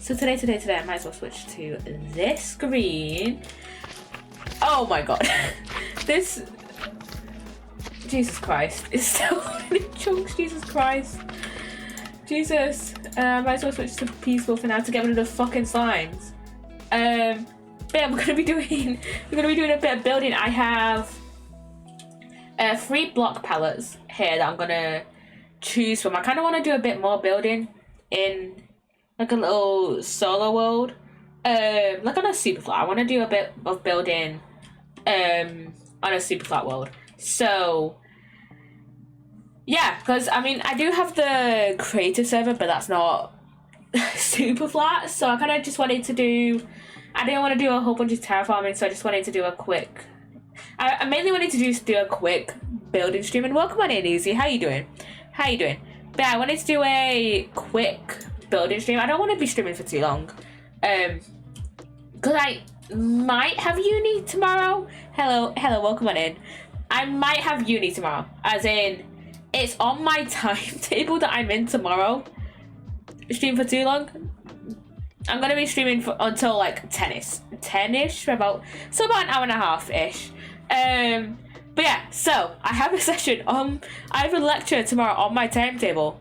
So today, I might as well switch to this screen. Oh my god. This... Jesus Christ. It's still in chunks, Jesus Christ. Jesus. Might as well switch to peaceful for now to get rid of the fucking slimes. But yeah, we're gonna be doing a bit of building. I have 3 block pallets here that I'm gonna choose from. I kind of want to do a bit more building in like a little solo world, like on a super flat. I want to do a bit of building on a super flat world. So yeah, because I mean I do have the creative server, but that's not super flat. So I kind of just wanted to do. I didn't want to do a whole bunch of terraforming, so I just wanted to do a quick. I mainly wanted to do a quick building stream. And welcome on in, Easy. How you doing? How you doing? But yeah, I wanted to do a quick building stream. I don't want to be streaming for too long, because I might have uni tomorrow. Hello, welcome on in. I might have uni tomorrow, as in it's on my timetable that I'm in tomorrow. Stream for too long. I'm gonna be streaming until like 10ish for about an hour and a half ish. But yeah, so I have a session I have a lecture tomorrow on my timetable,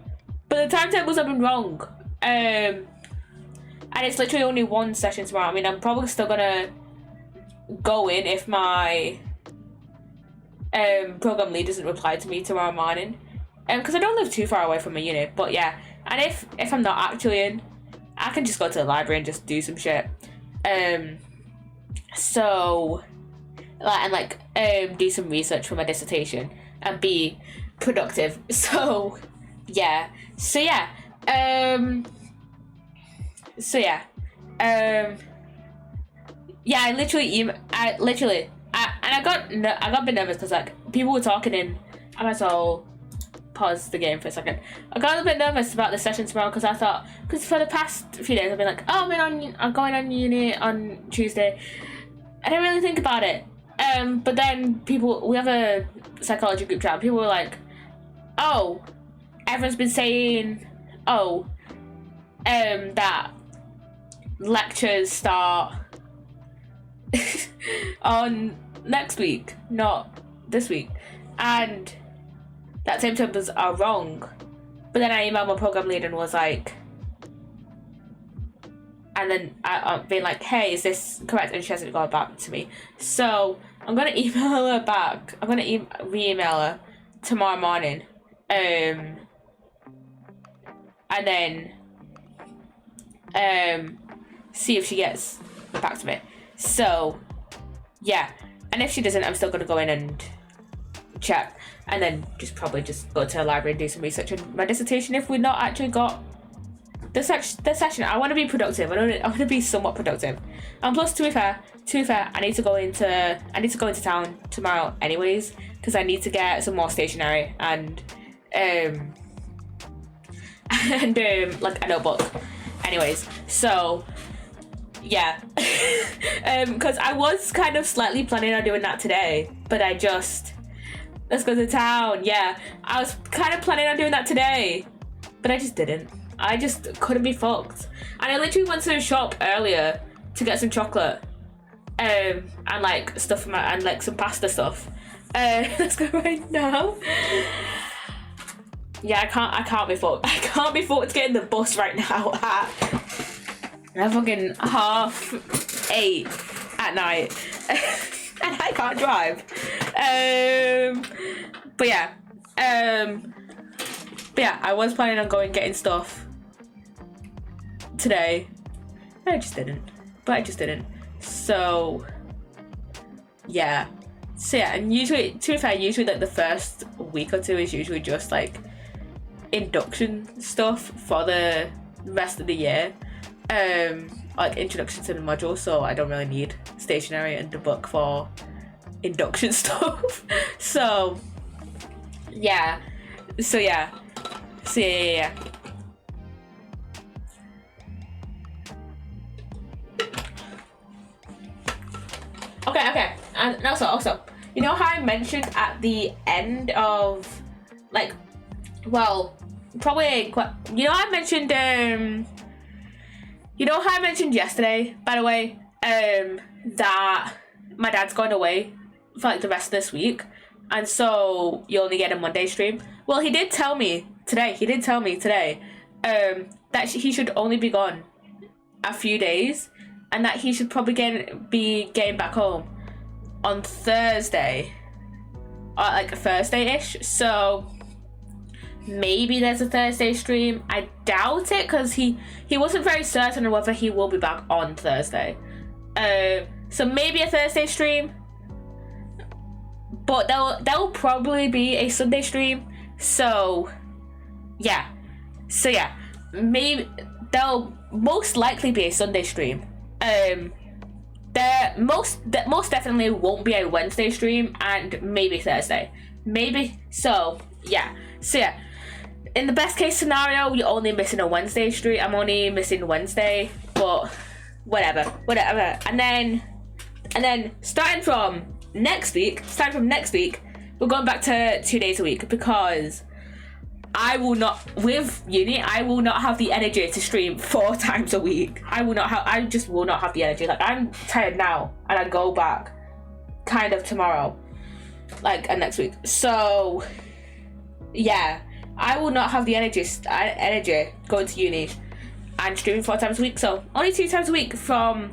but the timetables have been wrong. And it's literally only 1 session tomorrow. I mean, I'm probably still gonna go in if my program lead doesn't reply to me tomorrow morning, because I don't live too far away from my unit. But yeah, and if I'm not actually in, I can just go to the library and just do some shit. So do some research for my dissertation and be productive. So yeah. Yeah, I got a bit nervous because like people were talking and I might as well pause the game for a second. I got a bit nervous about the session tomorrow because I thought, because for the past few days I've been like, oh, I'm going on uni on Tuesday. I didn't really think about it. But then we have a psychology group chat. People were like, oh, everyone's been saying, that lectures start on next week, not this week, and that timetables are wrong. But then I emailed my program lead and was like, and then I've been like, hey, is this correct? And she hasn't got back to me. So I'm gonna email her back. I'm gonna re-email her tomorrow morning, and then see if she gets back to me. So yeah, and if she doesn't, I'm still gonna go in and check, and then probably go to the library and do some research on my dissertation if we've not actually got the session. I want to be productive. I want to be somewhat productive. And plus, to be fair, I need to go into town tomorrow anyways, because I need to get some more stationery and like a notebook. Anyways, so yeah, because I was kind of slightly planning on doing that today, but let's go to town. Yeah, I was kind of planning on doing that today, but I just didn't. I just couldn't be fucked. And I literally went to the shop earlier to get some chocolate, and like stuff and like some pasta stuff. Let's go right now. Yeah, I can't be fucked. I can't be fucked getting the bus right now at fucking 8:30 at night. And I can't drive. But yeah, I was planning on getting stuff today. I just didn't. So yeah. And usually, to be fair, like the first week or two is usually just like induction stuff for the rest of the year. Like introduction to the module, so I don't really need stationery and a book for induction stuff. So yeah. Okay. And also, you know how I mentioned at the end of, like, well, probably, I mentioned, You know how I mentioned yesterday, by the way, that my dad's going away for like the rest of this week, and so you only get a Monday stream? Well, he did tell me today, that he should only be gone a few days, and that he should probably be getting back home on Thursday, or like Thursday-ish. So maybe there's a Thursday stream. I doubt it, because he wasn't very certain on whether he will be back on Thursday. So maybe a Thursday stream, but there'll probably be a Sunday stream. So yeah, maybe there'll most likely be a Sunday stream. There most definitely won't be a Wednesday stream, and maybe Thursday. Maybe. So yeah. In the best case scenario, you're only missing a Wednesday stream. I'm only missing Wednesday, but whatever. And then starting from next week, we're going back to 2 days a week, because I will not have the energy to stream 4 times a week. I just will not have the energy. Like, I'm tired now, and I go back kind of tomorrow, like, and next week. So yeah, I will not have the energy going to uni and streaming 4 times a week. So only 2 times a week from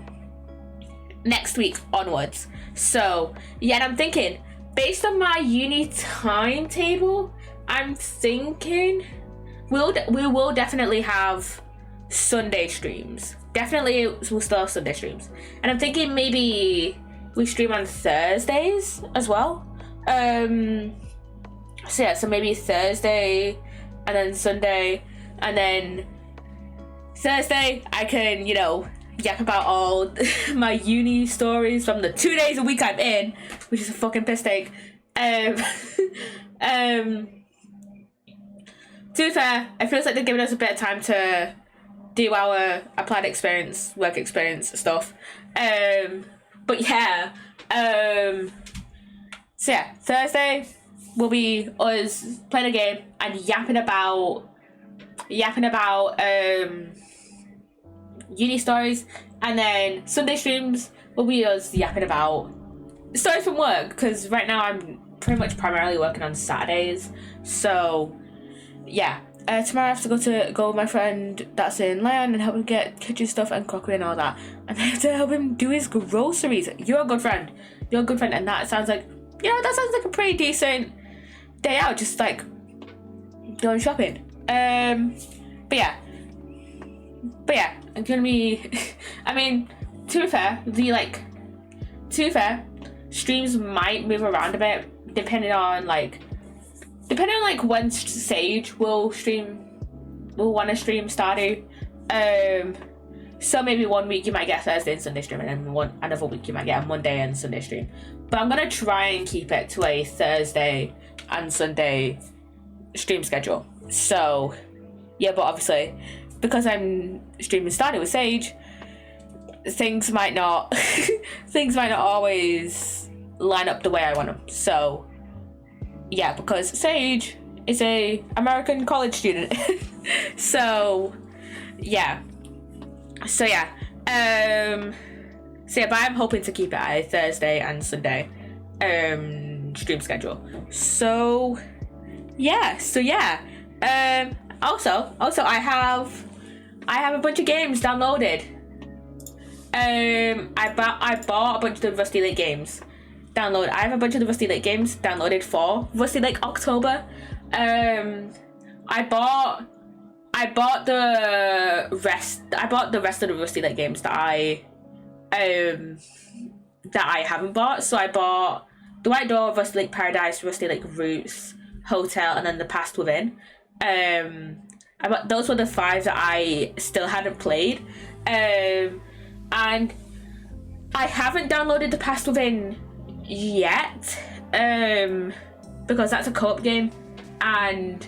next week onwards. So yeah, and I'm thinking, based on my uni timetable, I'm thinking we will definitely have Sunday streams. Definitely we'll still have Sunday streams. And I'm thinking maybe we stream on Thursdays as well. So yeah, so maybe Thursday and then Sunday, and then Thursday I can, yap about all my uni stories from the 2 days a week I'm in, which is a fucking piss take. To be fair, it feels like they're giving us a bit of time to do our applied experience, work experience stuff. But yeah, so yeah, Thursday will be us playing a game and yapping about uni stories, and then Sunday streams will be us yapping about stories from work, because right now I'm pretty much primarily working on Saturdays. So yeah, tomorrow I have to go with my friend that's in Lyon and help him get kitchen stuff and crockery and all that, and I have to help him do his groceries. You're a good friend, and that sounds like a pretty decent day out, just like going shopping. But yeah, I'm gonna be I mean, to be fair, streams might move around a bit depending on when Sage will want to stream Stardew. So maybe 1 week you might get a Thursday and Sunday stream, and then another week you might get a Monday and Sunday stream. But I'm gonna try and keep it to a Thursday and Sunday stream schedule. So yeah, but obviously because I'm streaming Stardew with Sage, things might not always line up the way I want them. So yeah, because Sage is a American college student. So yeah, but I'm hoping to keep it at a Thursday and Sunday stream schedule. So yeah. Also I have a bunch of games downloaded. I bought a bunch of the Rusty Lake games downloaded. I have a bunch of the Rusty Lake games downloaded for Rusty Lake October. I bought the rest of the Rusty Lake games that I haven't bought. So I bought The White Door, Rusty Lake Paradise, Rusty Lake Roots, Hotel, and then The Past Within. Those were the 5 that I still hadn't played. And I haven't downloaded The Past Within yet, because that's a co-op game, and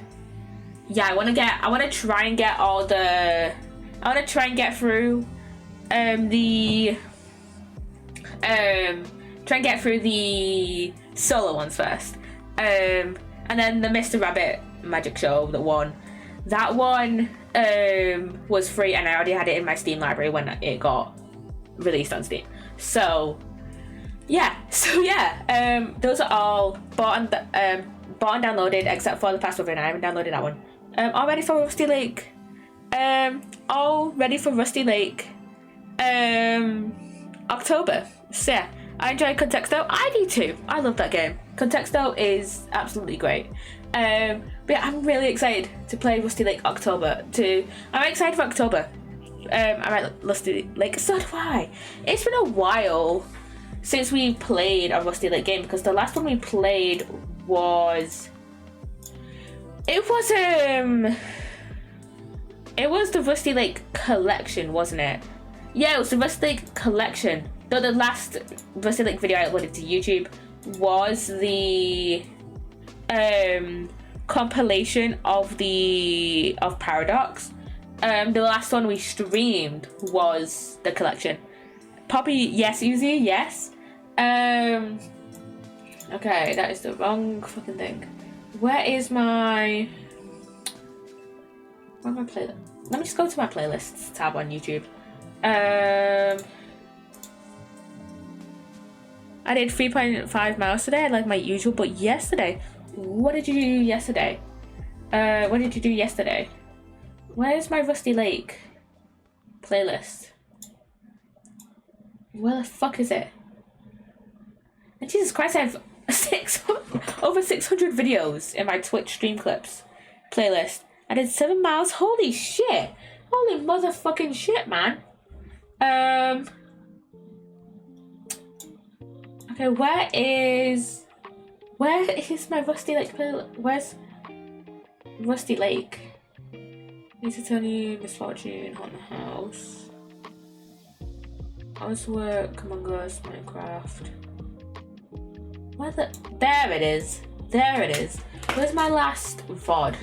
yeah, I want to try and get through the solo ones first, and then the Mr. Rabbit Magic Show, that one was free, and I already had it in my Steam library when it got released on Steam. So yeah, those are all bought and downloaded, except for the Password. I haven't downloaded that one. All ready for Rusty Lake. October. So yeah, I enjoy Contexto. I do too. I love that game. Contexto is absolutely great. But yeah, I'm really excited to play Rusty Lake October. I'm excited for October. I like Rusty Lake. So do I. It's been a while since we played a Rusty Lake game, because the last one we played was the Rusty Lake Collection, wasn't it? Yeah, it was the Rusty Lake Collection. Though the last Rusty Lake video I uploaded to YouTube was the compilation of Paradox. The last one we streamed was the collection. Poppy, yes. Uzi, yes. Okay, that is the wrong fucking thing. Where's my playlist? Let me just go to my playlists tab on YouTube. I did 3.5 miles today, like my usual, but yesterday, what did you do yesterday? Where's my Rusty Lake playlist? Where the fuck is it? And Jesus Christ, I have over 600 videos in my Twitch stream clips playlist. I did 7 miles. Holy shit! Holy motherfucking shit, man. Okay, where is my Rusty Lake playlist? Where's Rusty Lake? Need to tell you misfortune, haunted house, housework, Among Us, Minecraft. There it is. Where's my last VOD?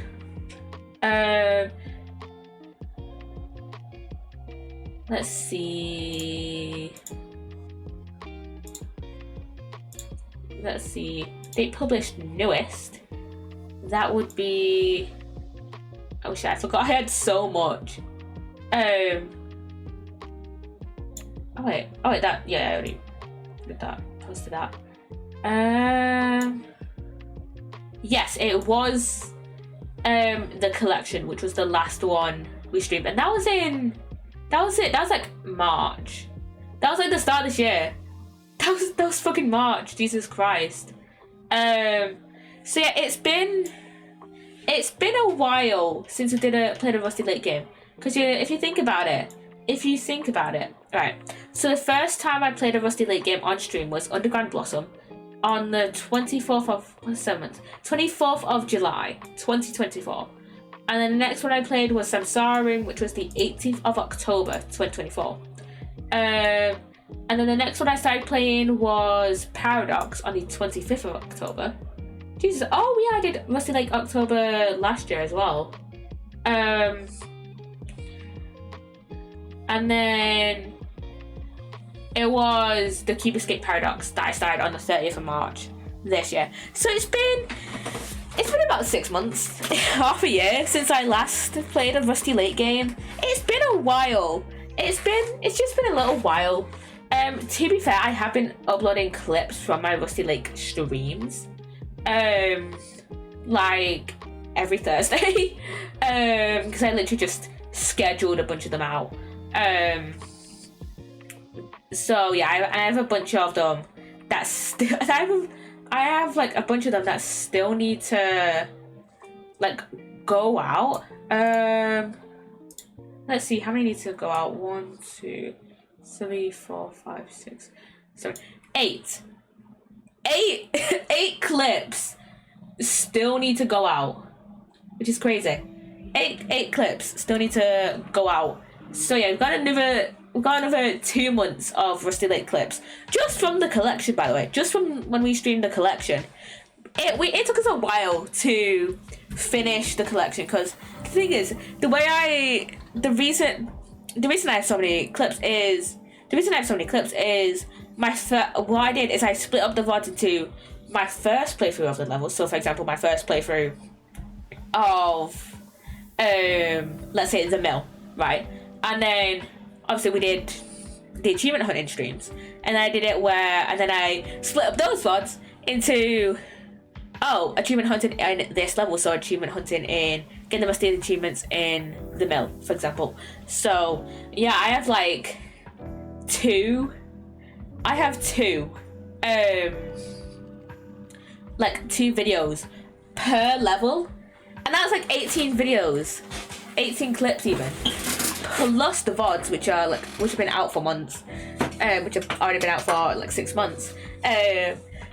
Let's see. They published newest. That would be. Oh shit! I forgot I had so much. Oh wait. That. Yeah, I already did that. Posted that. Yes, it was the collection, which was the last one we streamed, and that was like March. That was like the start of this year. That was fucking March. Jesus Christ. So yeah, it's been a while since we played a Rusty Lake game, because if you think about it, right. So the first time I played a Rusty Lake game on stream was Underground Blossom on the 24th of July 2024, and then the next one I played was Samsarim, which was the 18th of October 2024. And then the next one I started playing was Paradox on the 25th of October. Jesus, oh yeah, I did Rusty Lake October last year as well. And then it was the Cube Escape Paradox that I started on the 30th of March this year. So it's been about 6 months, half a year since I last played a Rusty Lake game. It's been a while. It's just been a little while. To be fair, I have been uploading clips from my Rusty Lake streams, like every Thursday, because I literally just scheduled a bunch of them out. So yeah, I have a bunch of them that still. I have like a bunch of them that still need to like go out. Let's see, how many need to go out? 1, 2, 3, 4, 5, 6, 7, 8. 8 clips still need to go out, which is crazy. 8 clips still need to go out. So yeah, we've got another 2 months of Rusty Lake clips, just from the collection, by the way, just from when we streamed the collection. It took us a while to finish the collection, because the thing is, the reason I have so many clips is what I did is I split up the VODs into my first playthrough of the level. So for example, my first playthrough of let's say the mill, right? And then obviously we did the achievement hunting streams, and I did it and then I split up those VODs into achievement hunting in this level, so achievement hunting in getting the most of the achievements in the mill, for example. So yeah, I have like two videos per level, and that's like 18 videos, 18 clips even, plus the VODs which have been out for months, which have already been out for like 6 months.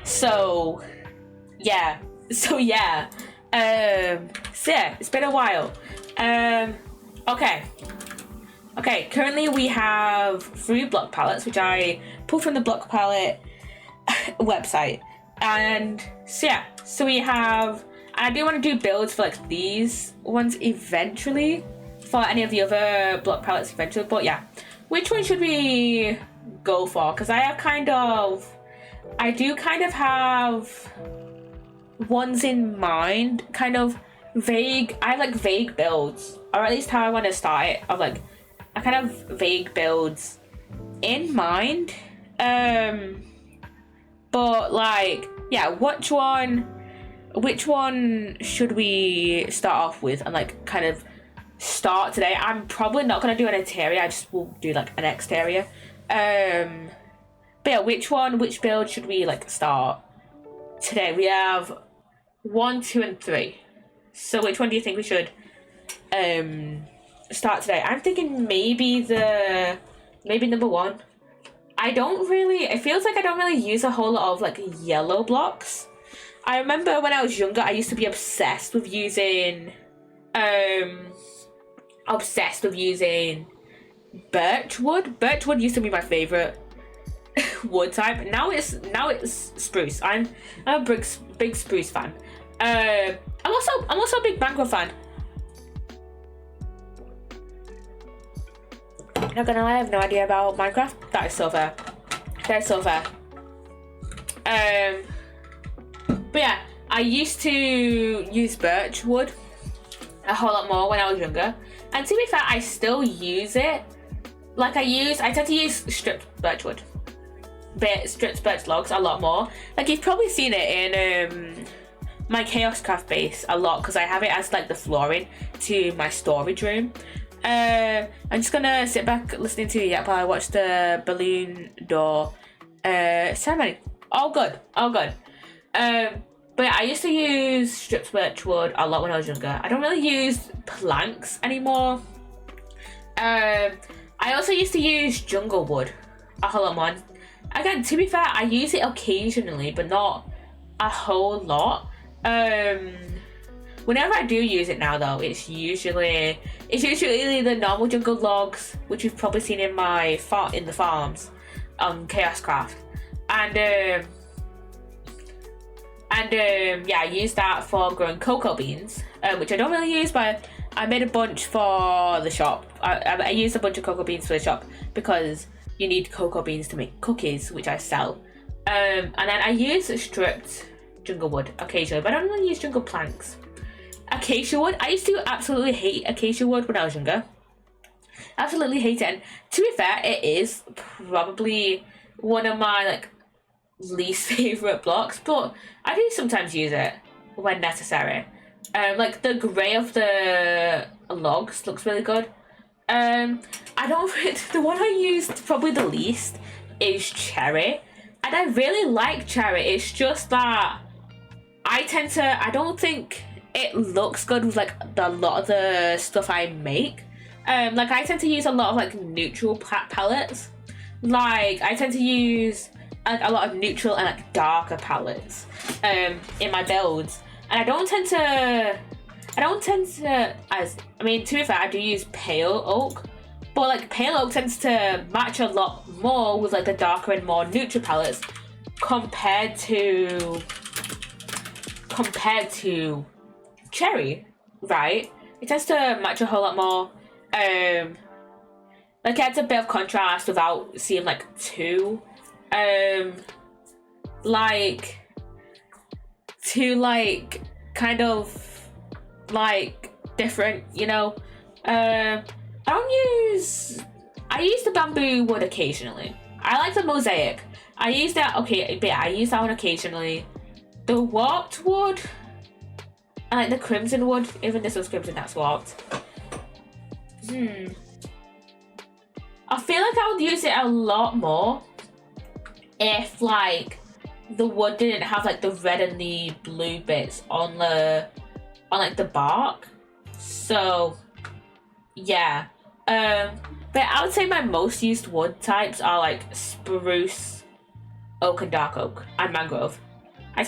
So yeah, it's been a while. Okay, currently we have 3 block palettes which I pulled from the block palette website, and so we have, and I do want to do builds for like these ones eventually, for any of the other block palettes eventually, but yeah, which one should we go for? Because I do kind of have ones in mind, kind of vague. I have like vague builds, or at least how I want to start it. I kind of vague builds in mind, but like, yeah, which one should we start off with and like kind of start today? I'm probably not gonna do an Eteria, I just will do like an Exteria. But yeah, which build should we like start today? We have 1, 2, and 3. So which one do you think we should start today? I'm thinking maybe number 1. It feels like I don't really use a whole lot of like yellow blocks. I remember when I was younger, I used to be obsessed with using birchwood. Birchwood used to be my favorite wood type. Now it's spruce. I'm a big spruce fan. I'm also a big mangrove fan. Not gonna lie, I have no idea about Minecraft. That is so fair. But yeah, I used to use birchwood a whole lot more when I was younger, and to be fair, I still use it. Like I tend to use stripped birch logs a lot more. Like you've probably seen it in my Chaos Craft base a lot, because I have it as like the flooring to my storage room. I'm just gonna sit back listening to you while I watch the balloon door ceremony. All good. But yeah, I used to use stripped birchwood a lot when I was younger. I don't really use planks anymore. I also used to use jungle wood a whole lot more. Again, to be fair, I use it occasionally, but not a whole lot. Whenever I do use it now, though, it's usually the normal jungle logs, which you've probably seen in the farms on Chaos Craft, and yeah, I use that for growing cocoa beans, which I don't really use, but I made a bunch for the shop. I used a bunch of cocoa beans for the shop because you need cocoa beans to make cookies, which I sell. And then I use stripped jungle wood occasionally, but I don't really use jungle planks. Acacia wood, I used to absolutely hate acacia wood when I was younger. Absolutely hate it. And to be fair, it is probably one of my like least favorite blocks, but I do sometimes use it when necessary. Like the grey of the logs looks really good. The one I used probably the least is cherry, and I really like cherry. It's just that I don't think it looks good with like a lot of the stuff I make. Like I tend to use a lot of like neutral palettes. Like I tend to use like a lot of neutral and like darker palettes in my builds, and I don't tend to to be fair, I do use pale oak, but like pale oak tends to match a lot more with like the darker and more neutral palettes compared to cherry, right? It tends to match a whole lot more. Like it adds a bit of contrast without seeing like too kind of like different, you know. I use the bamboo wood occasionally. I like the mosaic. I use that, okay, but yeah, I use that one occasionally. The warped wood, I like the crimson wood. Even this was crimson, that's warped. I feel like I would use it a lot more if like the wood didn't have like the red and the blue bits on like the bark. So yeah. But I would say my most used wood types are like spruce, oak and dark oak, and mangrove. I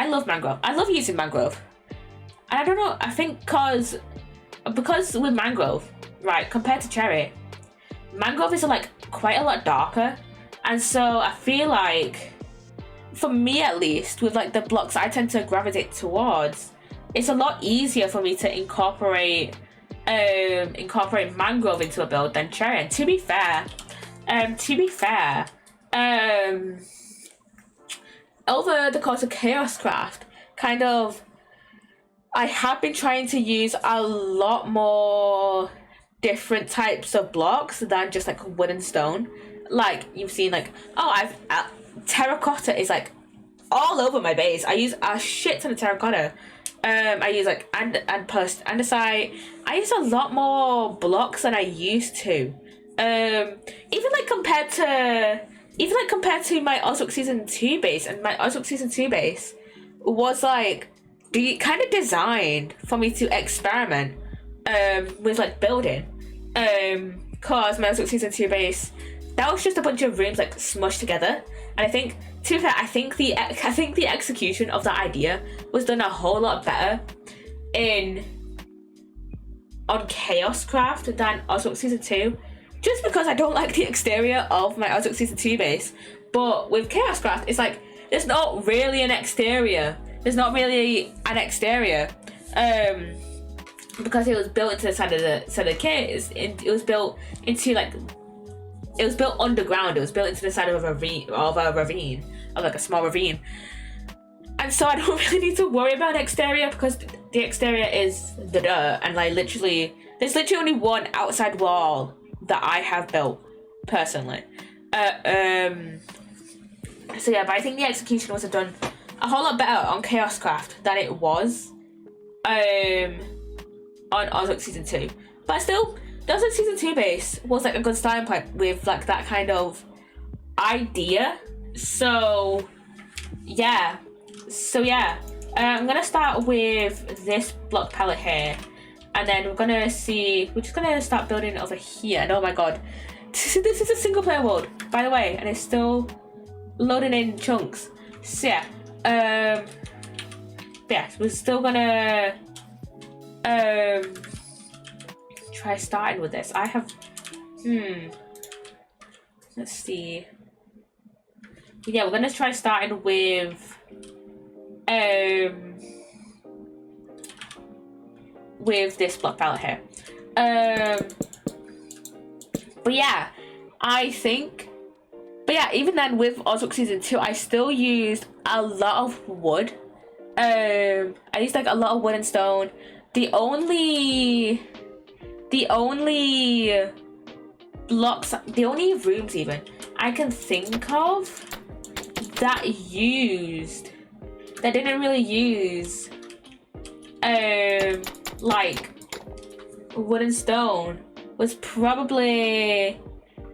love mangrove. I love using mangrove. And I don't know, I think because with mangrove, right, compared to cherry, mangrove is like quite a lot darker. And so I feel like, for me at least, with like the blocks I tend to gravitate towards, it's a lot easier for me to incorporate mangrove into a build than cherry. And to be fair, over the course of Chaoscraft, kind of, I have been trying to use a lot more different types of blocks than just like wood and stone. Like you've seen, like, terracotta is like all over my base. I use a shit ton of terracotta. I use like andesite. I use a lot more blocks than I used to. Even compared to my Osric Season 2 base, and my Osric Season 2 base was like kind of designed for me to experiment with like building. Cause my Osric Season 2 base, that was just a bunch of rooms like smushed together. And I think, to be fair, I think the execution of that idea was done a whole lot better on Chaoscraft than Osric Season 2. Just because I don't like the exterior of my Osric Season 2 base. But with Chaoscraft, it's like, there's not really an exterior. Because it was built into the side of the kit. It was built underground. It was built into the side of a ravine, like a small ravine. And so I don't really need to worry about an exterior, because the exterior is the dirt, and like there's literally only one outside wall that I have built personally. So yeah, but I think the execution was done a whole lot better on Chaoscraft than it was on Osric Season 2. But still, the Osric Season 2 base was like a good starting point with like that kind of idea. So yeah. I'm gonna start with this block palette here, and then we're just gonna start building over here. And oh my god, this is a single player world, by the way, and it's still loading in chunks. So yeah, we're still gonna try starting with this. I have let's see. Yeah, we're gonna try starting with this block palette here. Even then with Osric Season 2, I still used a lot of wood. I used like a lot of wood and stone. The only rooms even I can think of that didn't really use like wood and stone was probably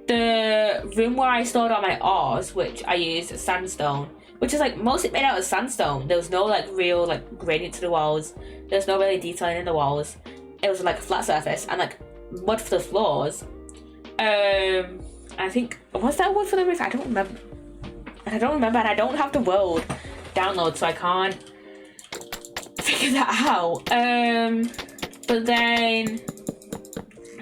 the room where I stored all my ores, which I used sandstone, which is like mostly made out of sandstone. There was no like real like gradient to the walls. There was no really detailing in the walls. It was like a flat surface and like wood for the floors. I think, was that wood for the roof? I don't remember, and I don't have the world download, so I can't figure that out.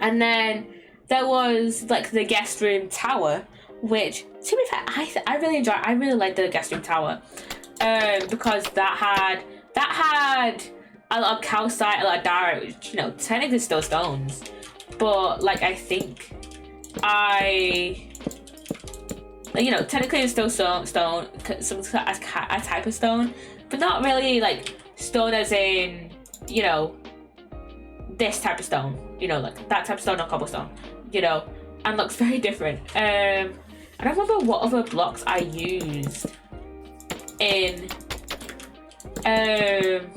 And then there was like the guest room tower, which, to be fair, I really liked the guest room tower, because that had a lot of calcite, a lot of diorite, which, you know, technically still stones, but like I think technically it's still stone, some a type of stone, but not really like stone as in, you know, this type of stone, you know, like that type of stone or cobblestone, you know, and looks very different. I don't remember what other blocks I used in. I'm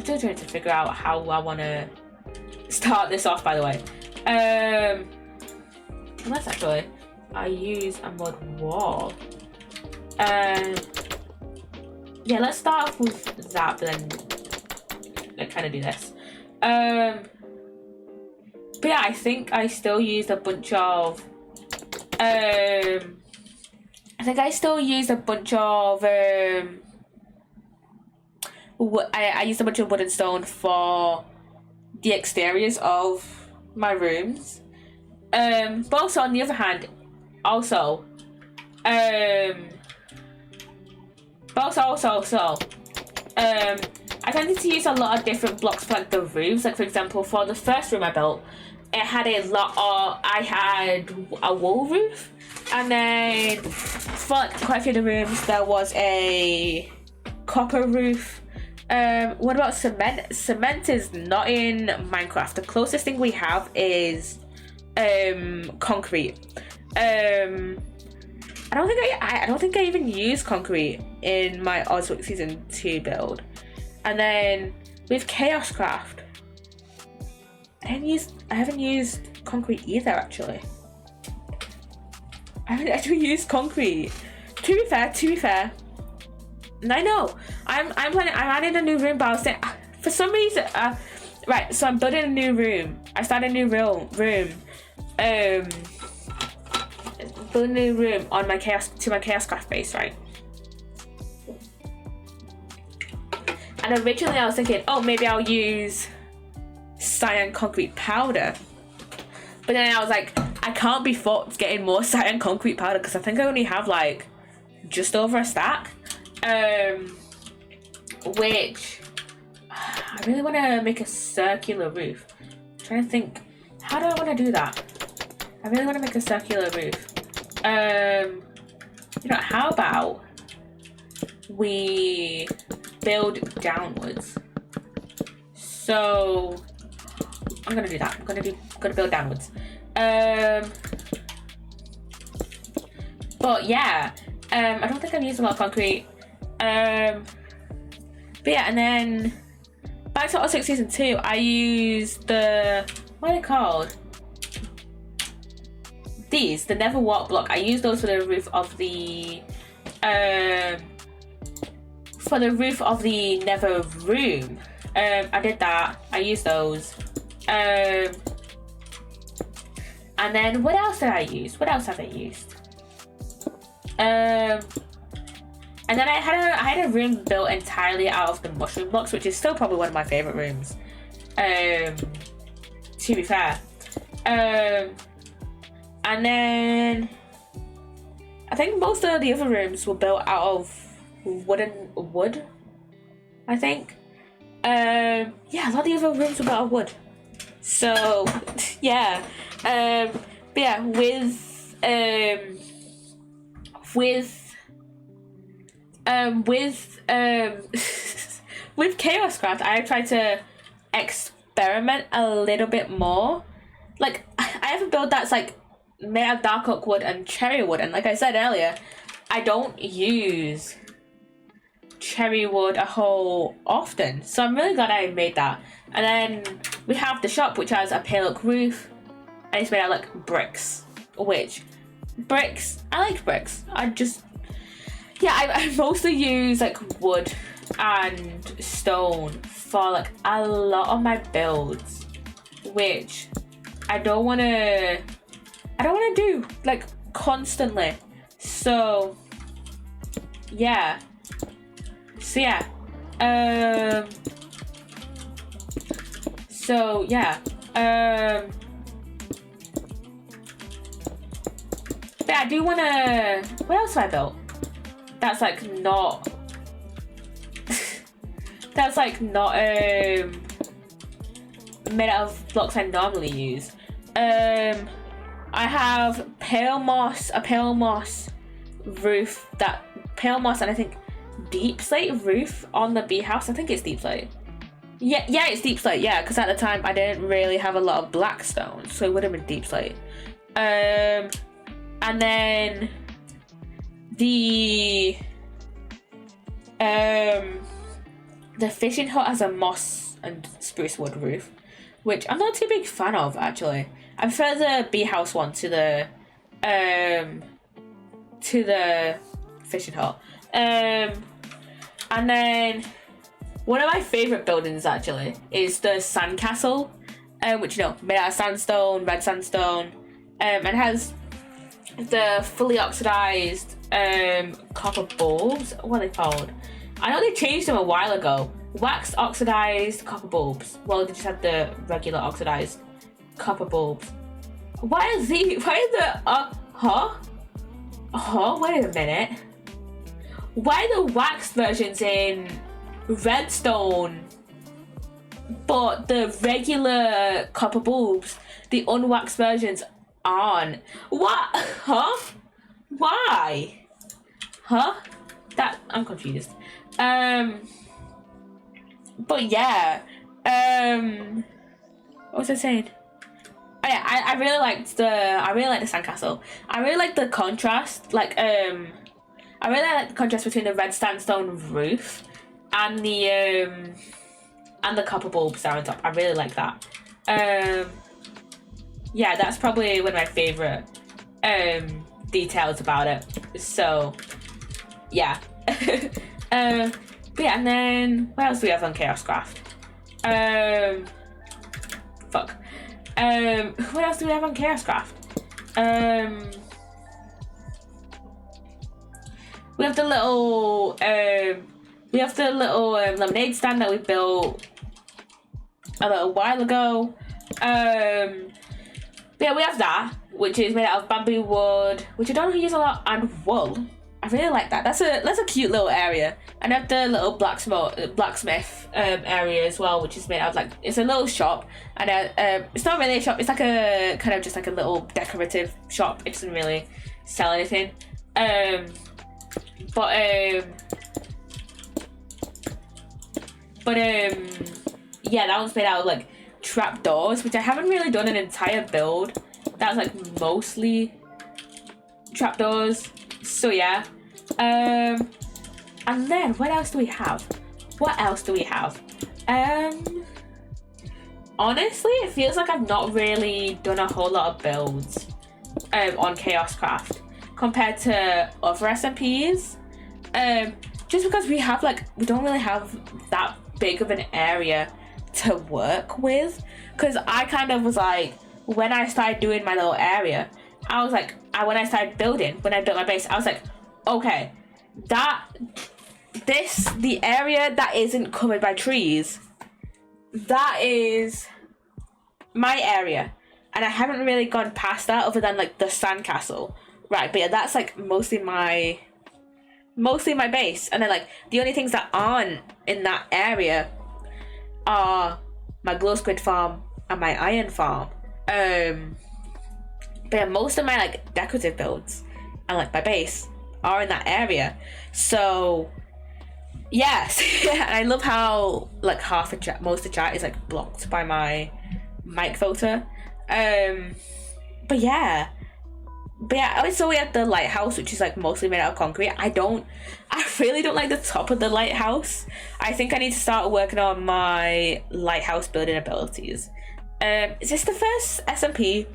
still trying to figure out how I want to start this off, by the way. Unless actually I use a mud wall. Yeah, let's start off with that, but then kind of do this. But yeah, I think I still used a bunch of I used a bunch of wood and stone for the exteriors of my rooms. But also on the other hand, I tended to use a lot of different blocks for like the roofs. Like for example, for the first room I built, I had a wool roof, and then for like quite a few of the rooms there was a copper roof. What about cement? Cement is not in Minecraft. The closest thing we have is concrete. I don't think I even used concrete in my Oswick Season 2 build. And then with Chaoscraft, I haven't used concrete either, actually. I haven't actually used concrete. To be fair, and I know I'm adding a new room, but I was saying for some reason right, so I'm building a new room. I started a new room. Building a new room on my Chaoscraft base, right? And originally I was thinking, oh, maybe I'll use cyan concrete powder. But then I was like, I can't be fucked getting more cyan concrete powder because I think I only have like just over a stack. Which I really want to make a circular roof. I'm trying to think, how do I want to do that? I really want to make a circular roof. You know, how about we build downwards? So I'm gonna do that. I'm gonna build downwards. But yeah, I don't think I've used a lot of concrete. But yeah, and then back to Oswick Season 2, I used the, what are they called? These, the never walk block. I used those for the roof of the nether room. I did that. I used those. And then what else did I use? What else have I used? And then I had a room built entirely out of the mushroom blocks, which is still probably one of my favorite rooms. To be fair. And then I think most of the other rooms were built out of wood. I think. Yeah, a lot of the other rooms were built out of wood. So yeah. But yeah, with Chaoscraft, I tried to experiment a little bit more. Like, I have a build that's like made out of dark oak wood and cherry wood, and like I said earlier, I don't use cherry wood a whole often, so I'm really glad I made that. And then we have the shop, which has a pale oak roof, and it's made out of like bricks. Which bricks, I like bricks. I mostly use like wood and stone for like a lot of my builds, which I don't want to do like constantly. So yeah. Yeah, I do want to, what else have I built? That's like not made out of blocks I normally use. I have a pale moss roof, and I think deep slate roof on the bee house. I think it's deep slate. Yeah, it's deep slate. Yeah, because at the time I didn't really have a lot of black stone, so it would have been deep slate. And then the fishing hut has a moss and spruce wood roof, which I'm not too big fan of actually. I prefer the bee house one to the fishing hut. And then one of my favourite buildings actually is the sandcastle, which made out of sandstone, red sandstone, and has the fully oxidized copper bulbs. What are they called? I know they changed them a while ago. Waxed oxidized copper bulbs. Well, they just had the regular oxidized copper bulbs. Why is the wait a minute. Why are the waxed versions in redstone, but the regular copper bulbs, the unwaxed versions aren't? What? Huh? Why? Huh? That I'm confused. But yeah. What was I saying? Oh yeah, I really liked the sandcastle. I really like the contrast. I really like the contrast between the red sandstone roof and the copper bulbs there on top. I really like that. Yeah, that's probably one of my favorite details about it. So yeah. But yeah, and then what else do we have on Chaoscraft? What else do we have on Chaoscraft? We have the little lemonade stand that we built a little while ago. Yeah, we have that, which is made out of bamboo wood, which I don't use a lot, and wool. I really like that. That's a cute little area. And I have the little blacksmith area as well, which is made out of it's a little shop, and it's not really a shop. It's like a kind of just like a little decorative shop. It doesn't really sell anything. Yeah, that one's made out of trap doors, which I haven't really done an entire build. That was mostly trap doors. So yeah. And then what else do we have? Honestly, it feels like I've not really done a whole lot of builds on Chaoscraft compared to other SMPs. Just because we don't really have that big of an area to work with. Because I kind of was when I started doing my little area, I was when I started building, when I built my base, I was okay, the area that isn't covered by trees, that is my area. And I haven't really gone past that other than the sandcastle. Right, but yeah, that's mostly my base. And then the only things that aren't in that area are my glow squid farm and my iron farm. But yeah, most of my decorative builds and my base are in that area. So yes. And I love how half of chat, most of chat is blocked by my mic filter. But yeah, so we have the lighthouse, which is mostly made out of concrete. I really don't like the top of the lighthouse. I think I need to start working on my lighthouse building abilities. Is this the first SMP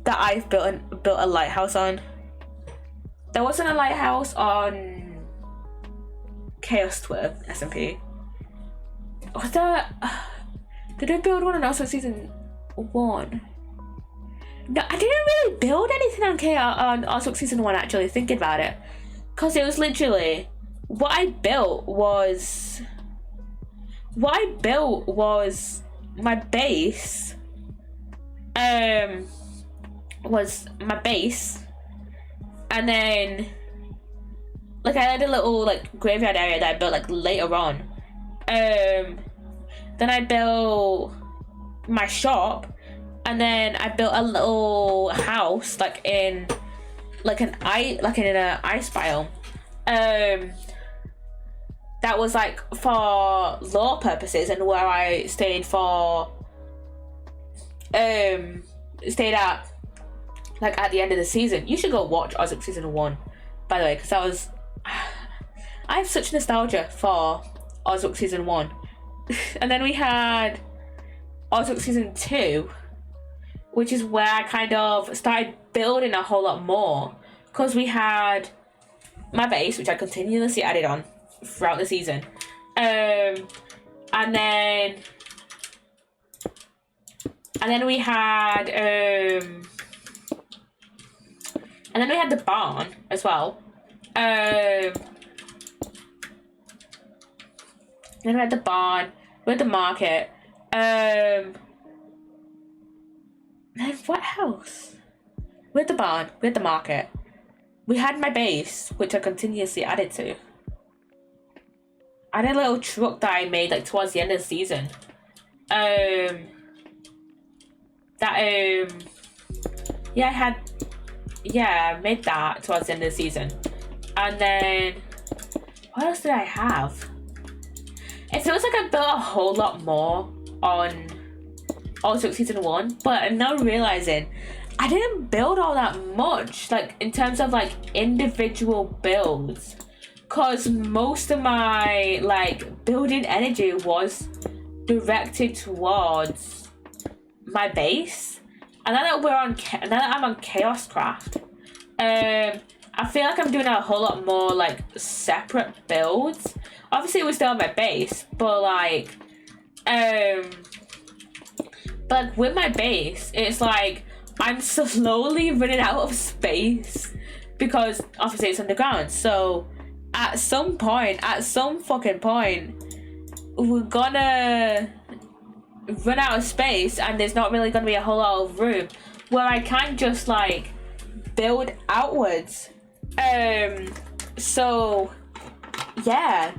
that I've built a lighthouse on? There wasn't a lighthouse on Chaos Twitter SMP. Was there? Did I build one on also season 1? No, I didn't really build anything on Artwork Season 1 actually, thinking about it. Because it was literally... What I built was my base. And then... I had a little, graveyard area that I built, later on. Then I built my shop. And then I built a little house, in an ice biome. that was like for law purposes, and where I stayed for stayed at like at the end of the season. You should go watch Ozark season 1, by the way, because I have such nostalgia for Ozark season 1. And then we had Ozark season 2, which is where I kind of started building a whole lot more, because we had my base, which I continuously added on throughout the season, and then we had the barn as well. Then we had the barn with the market. Then what else? With the barn, with the market. We had my base, which I continuously added to. I had a little truck that I made like towards the end of the season. I made that towards the end of the season. And then what else did I have? It feels like I built a whole lot more on also season 1, but I'm now realizing I didn't build all that much, like in terms of like individual builds, because most of my like building energy was directed towards my base. And now that I'm on Chaos Craft, I feel like I'm doing a whole lot more like separate builds. Obviously, we're still on my base, but like with my base, it's like I'm slowly running out of space because obviously it's underground. So at some fucking point, we're gonna run out of space, and there's not really gonna be a whole lot of room where I can just like build outwards. So yeah.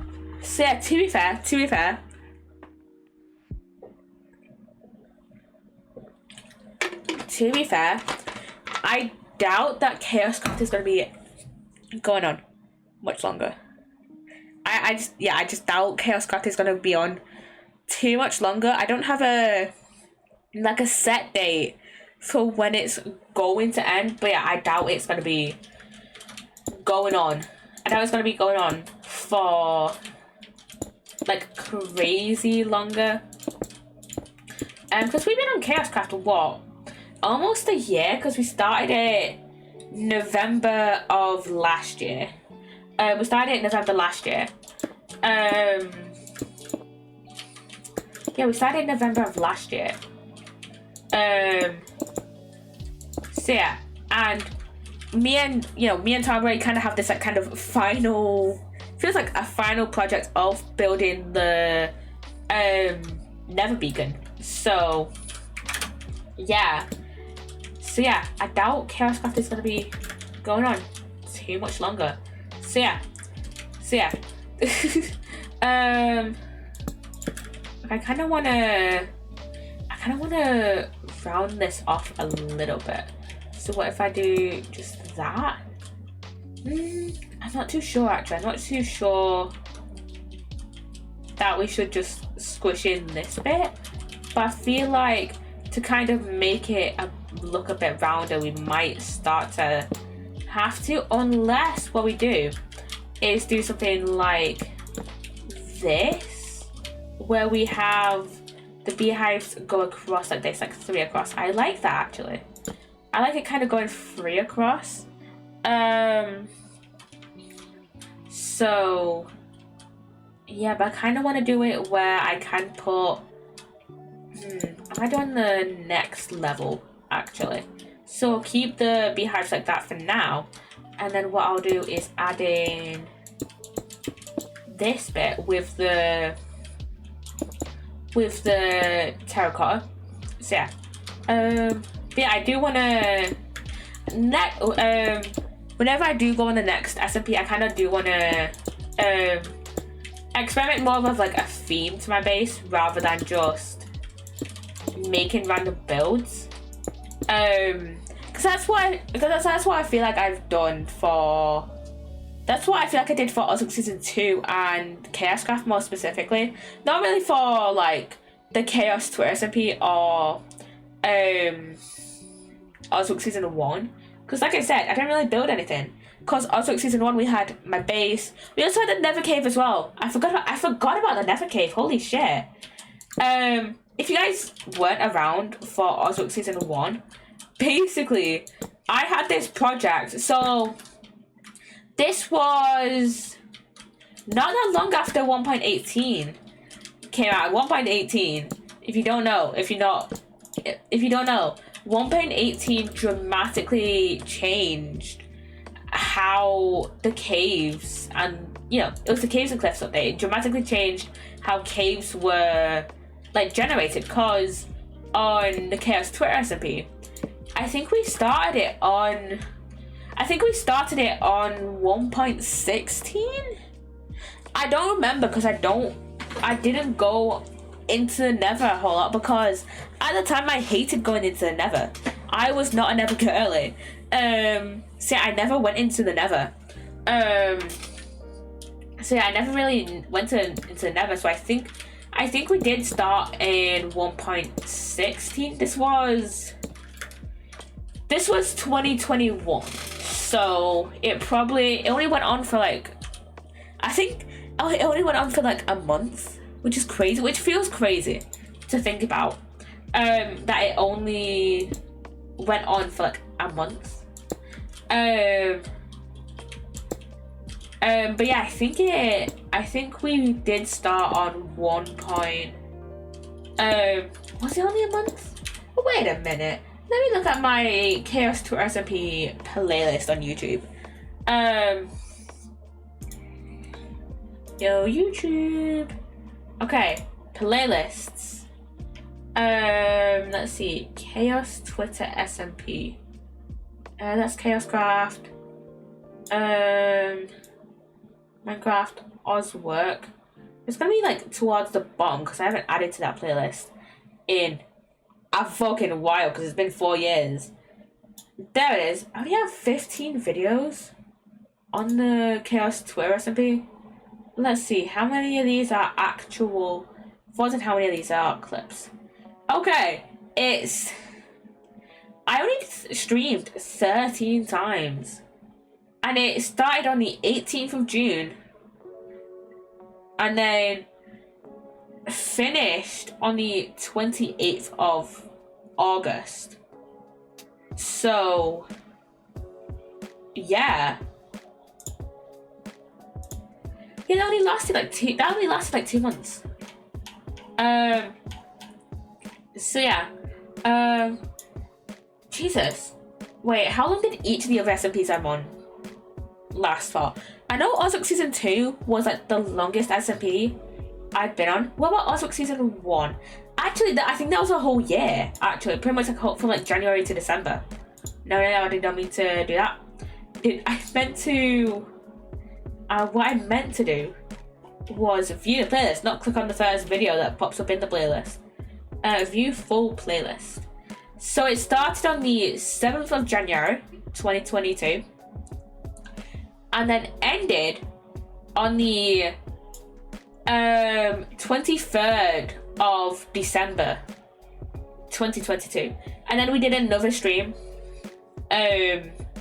So yeah, to be fair, I doubt that Chaos Craft is going to be going on much longer. I just doubt Chaos Craft is going to be on too much longer. I don't have a set date for when it's going to end, but yeah, I doubt it's going to be going on. I doubt it's going to be going on for like crazy longer. Because we've been on Chaos Craft what? Almost a year, because we started it November of last year. We started it November last year. We started November of last year. So yeah, and me and Tom Ray kind of have this like kind of final, feels like a final project of building the Never Beacon. So yeah, I doubt Chaos Craft is gonna be going on too much longer. So yeah. I kind of wanna round this off a little bit. So what if I do just that? I'm not too sure actually. I'm not too sure that we should just squish in this bit. But I feel like to kind of make it look a bit rounder, we might start to have to, unless what we do is do something like this, where we have the beehives go across like this, like 3 across. I like that actually. I like it kind of going 3 across. So yeah, but I kind of want to do it where I can put I might do on the next level actually. So keep the beehives like that for now, and then what I'll do is add in this bit with the terracotta. So yeah, but yeah, I do want to whenever I do go on the next SMP, I kind of do want to experiment more with like a theme to my base rather than just making random builds. Because that's what I feel like I've done for That's what I feel like I did for Ozwork Season 2 and Chaoscraft more specifically. Not really for like the Chaos Twitter SMP or Ozwork Season 1. Because like I said, I didn't really build anything. Because Ozwork Season 1 we had my base. We also had the Nether Cave as well. I forgot about the Nether Cave, holy shit. If you guys weren't around for Ozwork Season 1, basically I had this project. So this was not that long after 1.18 came out. 1.18, if you don't know, 1.18 dramatically changed how the caves and, you know, it was the Caves and Cliffs update. It dramatically changed how caves were like generated, because on the Chaos Twitter SMP, I think we started it on 1.16. I don't remember, because I didn't go into the Nether a whole lot, because at the time I hated going into the Nether. I was not a Nether girly. So yeah, I never went into the Nether. So yeah, I never really went into the Nether. So I think we did start in 1.16. This was 2021. So it only went on for like, I think it only went on for like a month, which is crazy, which feels crazy to think about. That it only went on for like a month. But yeah, I think we did start on 1 point. Was it only a month? Oh, wait a minute. Let me look at my Chaos Tour SMP playlist on YouTube. Yo, YouTube. Okay, playlists. Let's see. Chaos Twitter SMP. That's Chaoscraft. Minecraft Ozwork. It's gonna be like towards the bottom, because I haven't added to that playlist in a fucking while, because it's been 4 years. There it is. I only have 15 videos on the Chaos Twitter SMP. Let's see, how many of these are actual VODs and how many of these are clips? Okay, I only streamed 13 times. And it started on the 18th of June. And then finished on the 28th of August. So, yeah. Yeah, that only lasted like 2 months. So yeah. Jesus. Wait, how long did each of the other SMPs I'm on last for? I know Ozwork Season 2 was like the longest SMP I've been on. What about Ozwork Season 1? Actually, I think that was a whole year. Actually, pretty much like from like January to December. No, I did not mean to do that. What I meant to do was view the playlist, not click on the first video that pops up in the playlist. View full playlist. So it started on the 7th of January 2022 and then ended on the 23rd of December 2022. And then we did another stream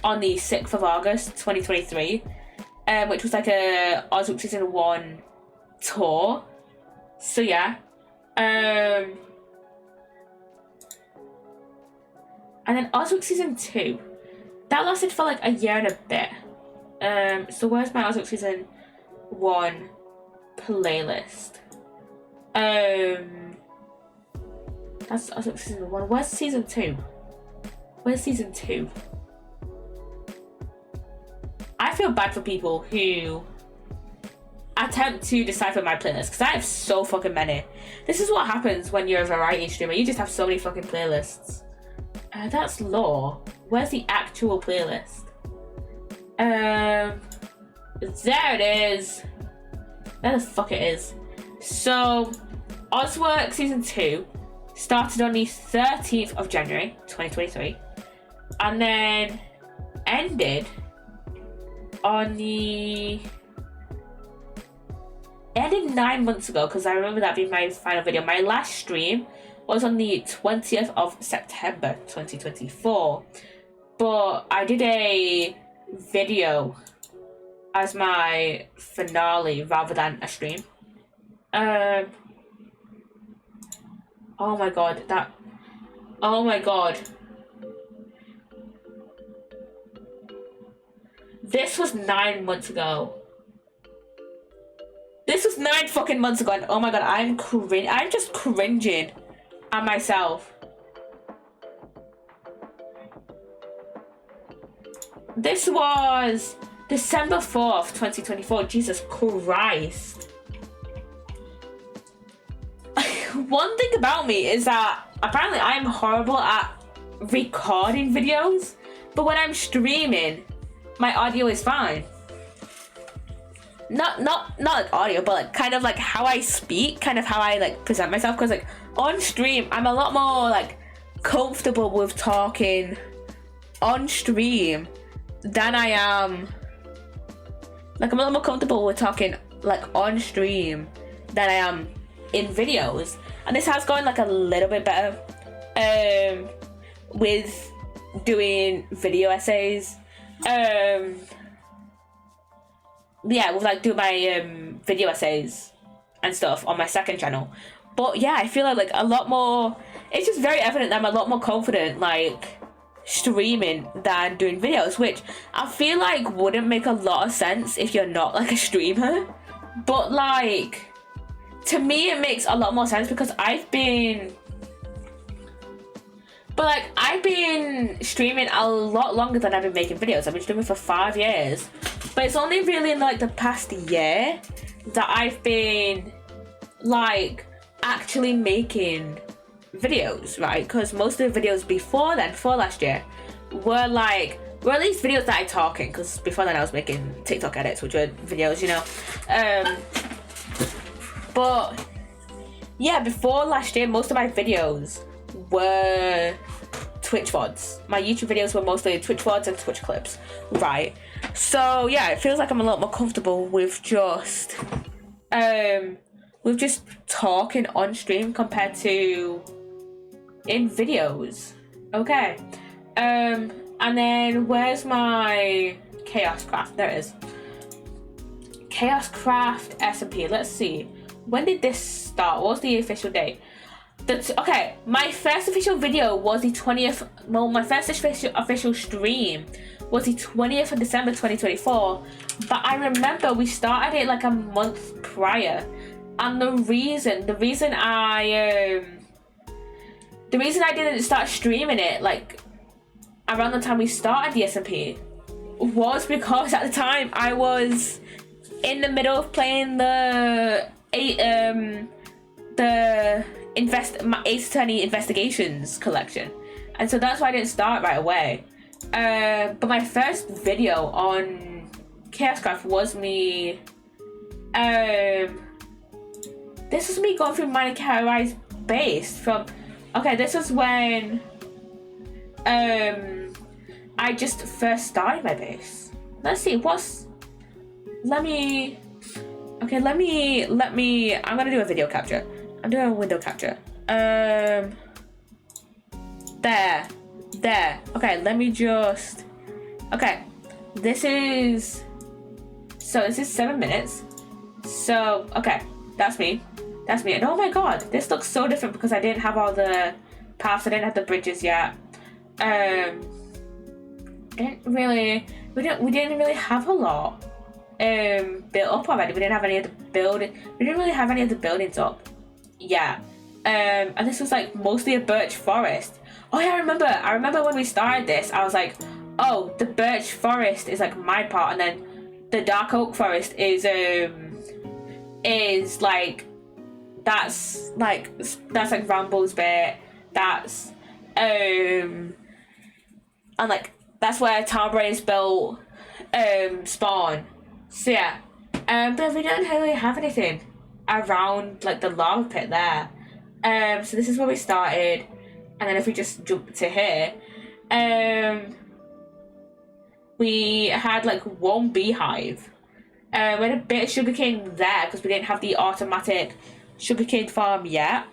on the 6th of August 2023, which was like a Ozwork Season 1 tour. So yeah. And then Ozwork Season 2. That lasted for like a year and a bit. So where's my Ozwork Season 1 playlist? That's Ozwork Season 1. Where's Season 2? Where's Season 2? I feel bad for people who attempt to decipher my playlist, because I have so fucking many. This is what happens when you're a variety streamer. You just have so many fucking playlists. That's lore. Where's the actual playlist? There it is. There the fuck it is. So, Ozwork Season 2 started on the 13th of January 2023 and then ended on the... It ended 9 months ago because I remember that being my final video. My last stream was on the 20th of September 2024. But I did a video as my finale rather than a stream. Oh my god, that... Oh my god. This was 9 months ago. This was 9 fucking months ago, and oh my god, I'm just cringing at myself. This was December 4th, 2024. Jesus Christ. One thing about me is that apparently I'm horrible at recording videos, but when I'm streaming, my audio is fine. Not like audio, but like kind of like how I speak, kind of how I like present myself, because like on stream I'm a lot more like comfortable with talking on stream than I am like I'm a lot more comfortable with talking like on stream than I am in videos, and this has gone like a little bit better with doing video essays. Yeah, with like doing my video essays and stuff on my second channel. But yeah, I feel like a lot more, it's just very evident that I'm a lot more confident like streaming than doing videos, which I feel like wouldn't make a lot of sense if you're not like a streamer. But like to me it makes a lot more sense because I've been streaming a lot longer than I've been making videos. I've been streaming for 5 years. But it's only really in like the past year that I've been like actually making videos, right? Because most of the videos before last year, were at least videos that I talk in, because before then I was making TikTok edits, which were videos, you know. But yeah, before last year, most of my videos were Twitch VODs. My YouTube videos were mostly Twitch VODs and Twitch clips, right? So yeah, it feels like I'm a lot more comfortable with just talking on stream compared to in videos. Okay. And then where's my Chaos Craft? There it is. Chaos Craft SMP. Let's see. When did this start? What was the official date? Okay, my first official video was the 20th. Well, my first official stream was the 20th of December 2024. But I remember we started it like a month prior, and the reason I didn't start streaming it like around the time we started the SMP was because at the time I was in the middle of playing my Ace Attorney Investigations collection, and so that's why I didn't start right away. But my first video on Chaoscraft was me. This was me going through Minor Kai's base from. Okay, this was when I just first started my base. Let's see, let me, I'm gonna do a video capture. I'm doing a window capture. There. Okay, let me just, okay, this is 7 minutes. So, okay, that's me. And oh my god, this looks so different because I didn't have all the paths, I didn't have the bridges yet. We didn't really have a lot built up already. We didn't really have any of the buildings up. Yeah. And this was like mostly a birch forest. Oh yeah, I remember when we started this, I was like, oh, the birch forest is like my part, and then the dark oak forest is like that's like Ramble's bit. That's and like that's where Tarbrain's built spawn. So yeah. But we don't really have anything around like the lava pit there. So this is where we started, and then if we just jump to here, we had like one beehive. We had a bit of sugarcane there because we didn't have the automatic sugarcane farm yet.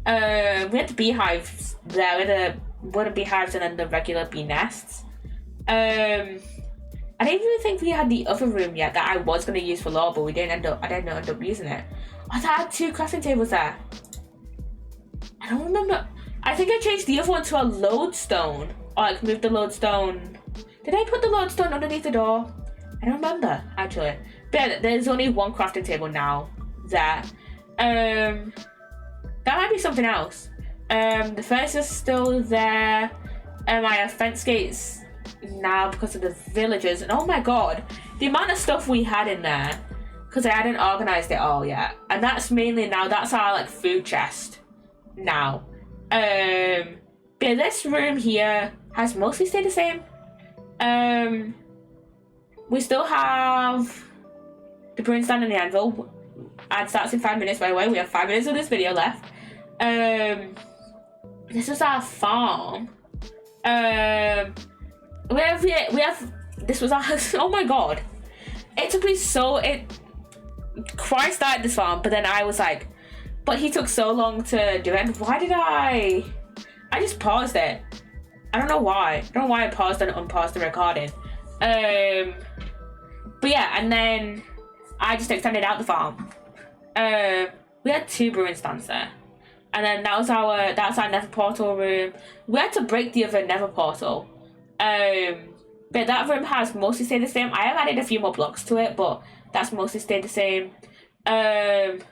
We had the beehives there. We had one of the beehives and then the regular bee nests. I didn't even think we had the other room yet that I was going to use for law, but I didn't end up using it. I thought I had 2 crafting tables there. I don't remember. I think I changed the other one to a lodestone. Or like moved the lodestone. Did I put the lodestone underneath the door? I don't remember, actually. But yeah, there's only 1 crafting table now there. That might be something else. The furnace is still there. I have fence gates now because of the villagers. And oh my god, the amount of stuff we had in there. Because I hadn't organised it all yet. And that's mainly now, that's our like food chest now. But yeah, this room here has mostly stayed the same. We still have the brewing stand and the anvil. Ad starts in 5 minutes, by the way. We have 5 minutes of this video left. This is our farm. We have this was our oh my god. It took me so Christ started this farm, but then I was like, but he took so long to do it. Why did I just paused it. I don't know why. I don't know why I paused and unpaused the recording. But yeah, and then I just extended out the farm. We had 2 brewing stands there. And then that's our nether portal room. We had to break the other nether portal. But that room has mostly stayed the same. I have added a few more blocks to it, but that's mostly stayed the same. And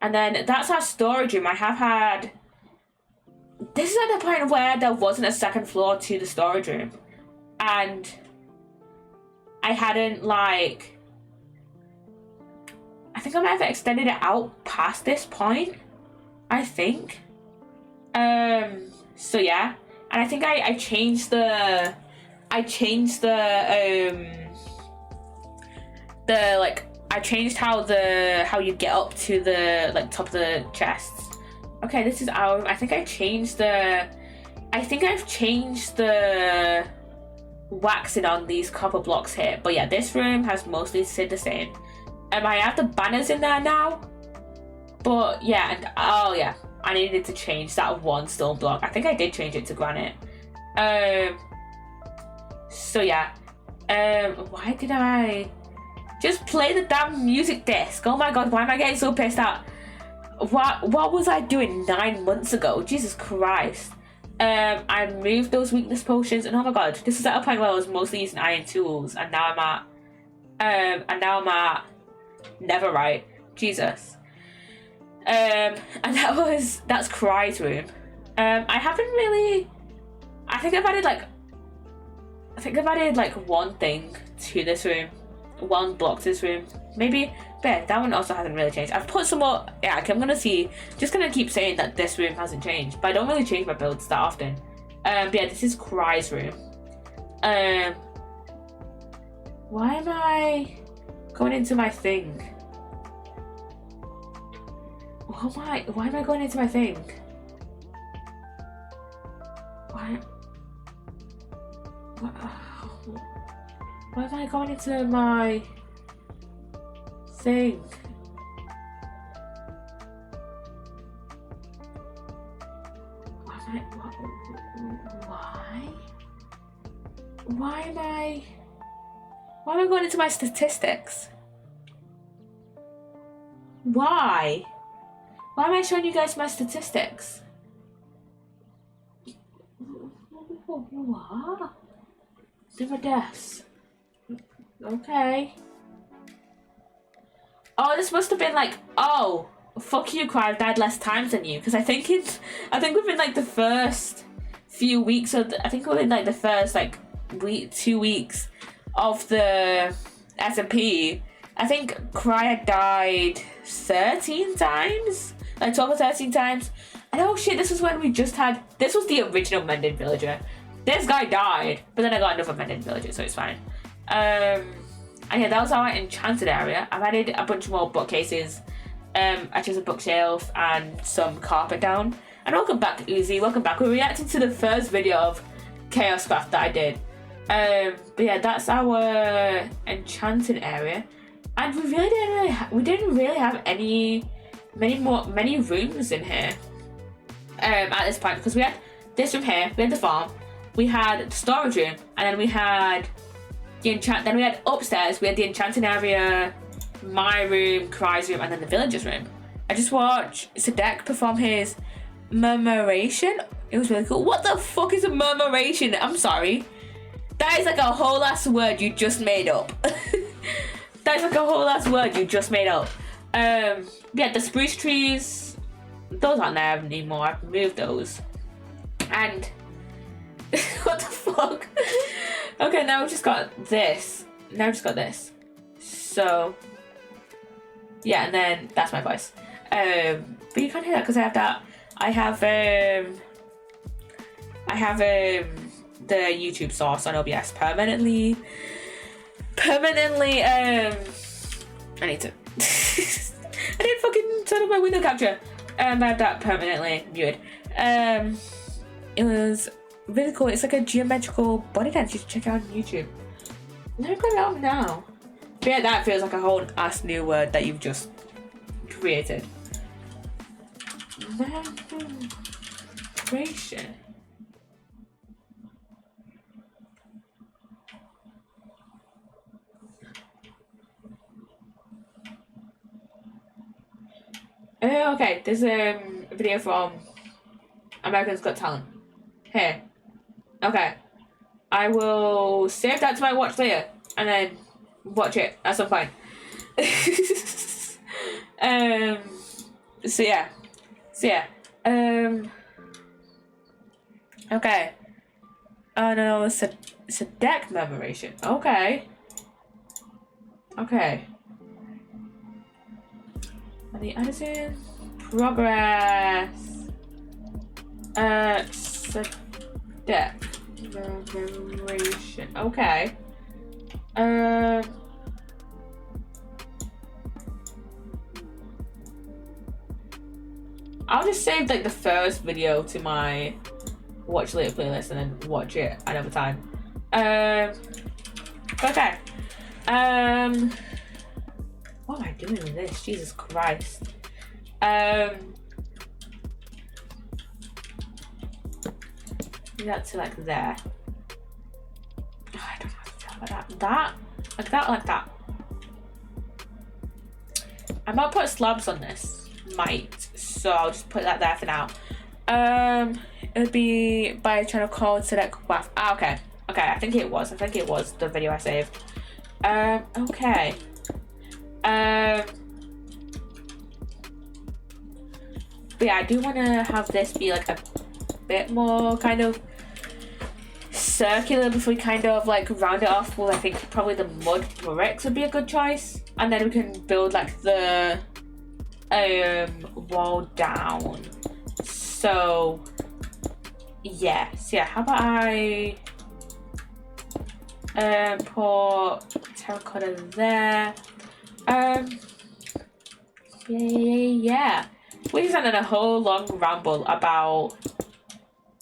then that's our storage room. I have had... This is at the point where there wasn't a second floor to the storage room. And I hadn't, like... I think I might have extended it out past this point. I think. So yeah. And I think I changed the... I changed how you get up to the like top of the chests. Okay, this is our... I think I've changed the waxing on these copper blocks here. But yeah, this room has mostly stayed the same. I have the banners in there now. But yeah, and oh yeah, I needed to change that 1 stone block. I think I did change it to granite. So yeah. Why did I just play the damn music disc? Oh my god, why am I getting so pissed out? What was I doing 9 months ago? Jesus Christ. I moved those weakness potions, and oh my god, this is at a point where I was mostly using iron tools, and now I'm at Netherite. Jesus. And that's Cry's room. I haven't really... I think I've added like 1 thing to this room. 1 block to this room. Maybe, but that one also hasn't really changed. I've put some more... Yeah, I'm gonna see... Just gonna keep saying that this room hasn't changed. But I don't really change my builds that often. But yeah, this is Cry's room. Why am I going into my thing? Why am I going into my thing? Why am I going into my thing? Why am I going into my statistics? Why am I showing you guys my statistics? What? Zero deaths. Okay. Oh, this must have been like, oh, fuck you, Cry, I've died less times than you. Because I think within like the first few weeks of I think within like the first like 2 weeks of the SMP, I think Cry had died 13 times. Like 12 or 13 times. And oh shit, this was when we just had... This was the original mended villager. This guy died, but then I got another mended villager, so it's fine. And yeah, that was our enchanted area. I've added a bunch more bookcases. I chose a bookshelf and some carpet down. And welcome back, Uzi. Welcome back. We're reacting to the first video of Chaos Craft that I did. But yeah, that's our enchanting area, and we didn't really have many rooms in here at this point, because we had this room here, we had the farm, we had the storage room, and then we had then we had upstairs, we had the enchanting area, my room, Cry's room, and then the villagers room. I just watched Psssttt perform his murmuration. It was really cool. What the fuck is a murmuration? I'm sorry. That is like a whole ass word you just made up. That is like a whole ass word you just made up. Yeah, the spruce trees, those aren't there anymore. I've removed those. And what the fuck? Okay, now we've just got this. So yeah, and then that's my voice. But you can't hear that because I have that. I have the YouTube source on OBS permanently. I need to. I didn't fucking turn on my window capture. I have that permanently muted. It was really cool. It's like a geometrical body dance. You should check out on YouTube. Let me put it on now. But yeah, that feels like a whole ass new word that you've just created. Migration. Okay, there's a video from America's Got Talent. Here. Okay. I will save that to my watch later and then watch it at some point. So yeah. Okay. Oh no, it's a deck murmuration. Okay. And the Addison progress. Deck murmuration. Okay. I'll just save like the first video to my watch later playlist and then watch it another time. Okay. What am I doing with this? Jesus Christ. Do that to like there. Oh, I don't know how to tell about that. Like that. I might put slabs on this. So I'll just put that there for now. It would be by a channel called Psssttt Waff. Okay, I think it was the video I saved. Okay. But yeah, I do want to have this be like a bit more kind of circular before we kind of like round it off with, I think probably the mud bricks would be a good choice, and then we can build like the wall down. So yes, yeah, how about I put terracotta there. Yeah. We just had a whole long ramble about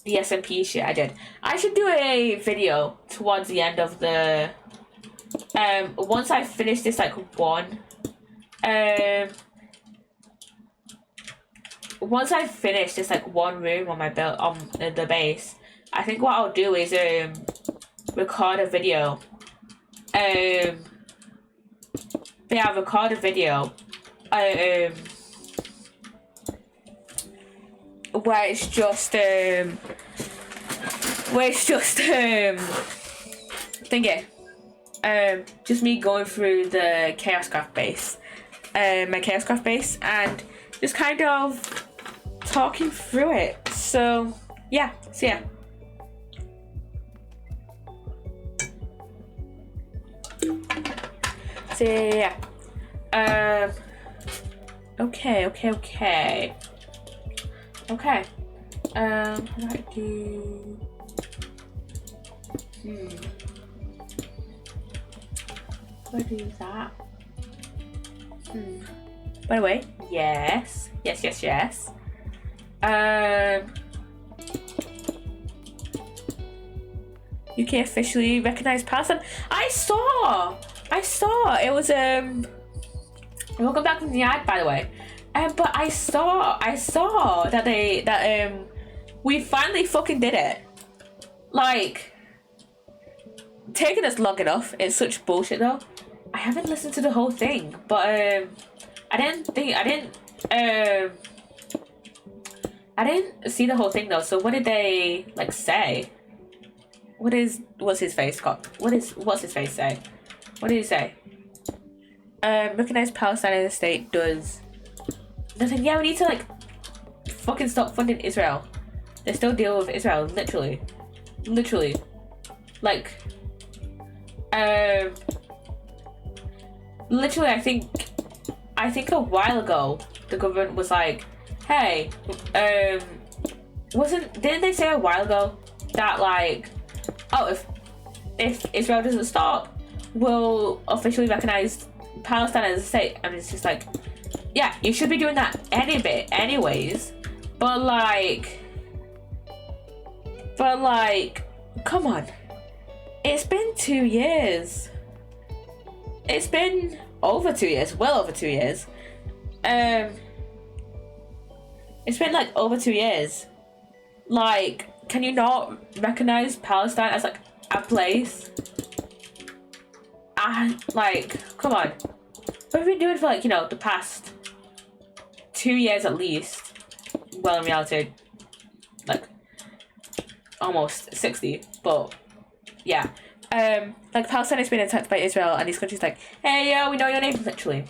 the SMP shit I did. I should do a video towards the end of the once I finish this like once I finish this like one room on my build on the base, I think what I'll do is record a video. Record a video where it's just just me going through the Chaoscraft base, my Chaoscraft base, and just kind of talking through it. So yeah. Okay. How do I do? How do I do that? By the way, yes. UK officially recognised Palestine. I saw. It was welcome back from the ad, by the way. But I saw that we finally fucking did it. Like, taking us long enough. It's such bullshit though. I haven't listened to the whole thing, but I didn't see the whole thing though. So what did they like say? What's his face got? What's his face say? What did he say? Recognize Palestine as a state does nothing. Yeah, we need to like fucking stop funding Israel. They still deal with Israel, literally. Like, literally, I think a while ago the government was like, hey, didn't they say a while ago that like, oh, if Israel doesn't stop, we'll officially recognize Palestine as a state? And it's just like, yeah, you should be doing that anyways, but like, come on, it's been 2 years. It's been over 2 years, well over 2 years. It's been like over 2 years. Like, can you not recognize Palestine as like a place? Like, come on. What have we been doing for like, you know, the past 2 years at least? Well, in reality, like almost 60, but yeah. Like, Palestine has been attacked by Israel, and these countries like, hey, yo, we know your name, literally.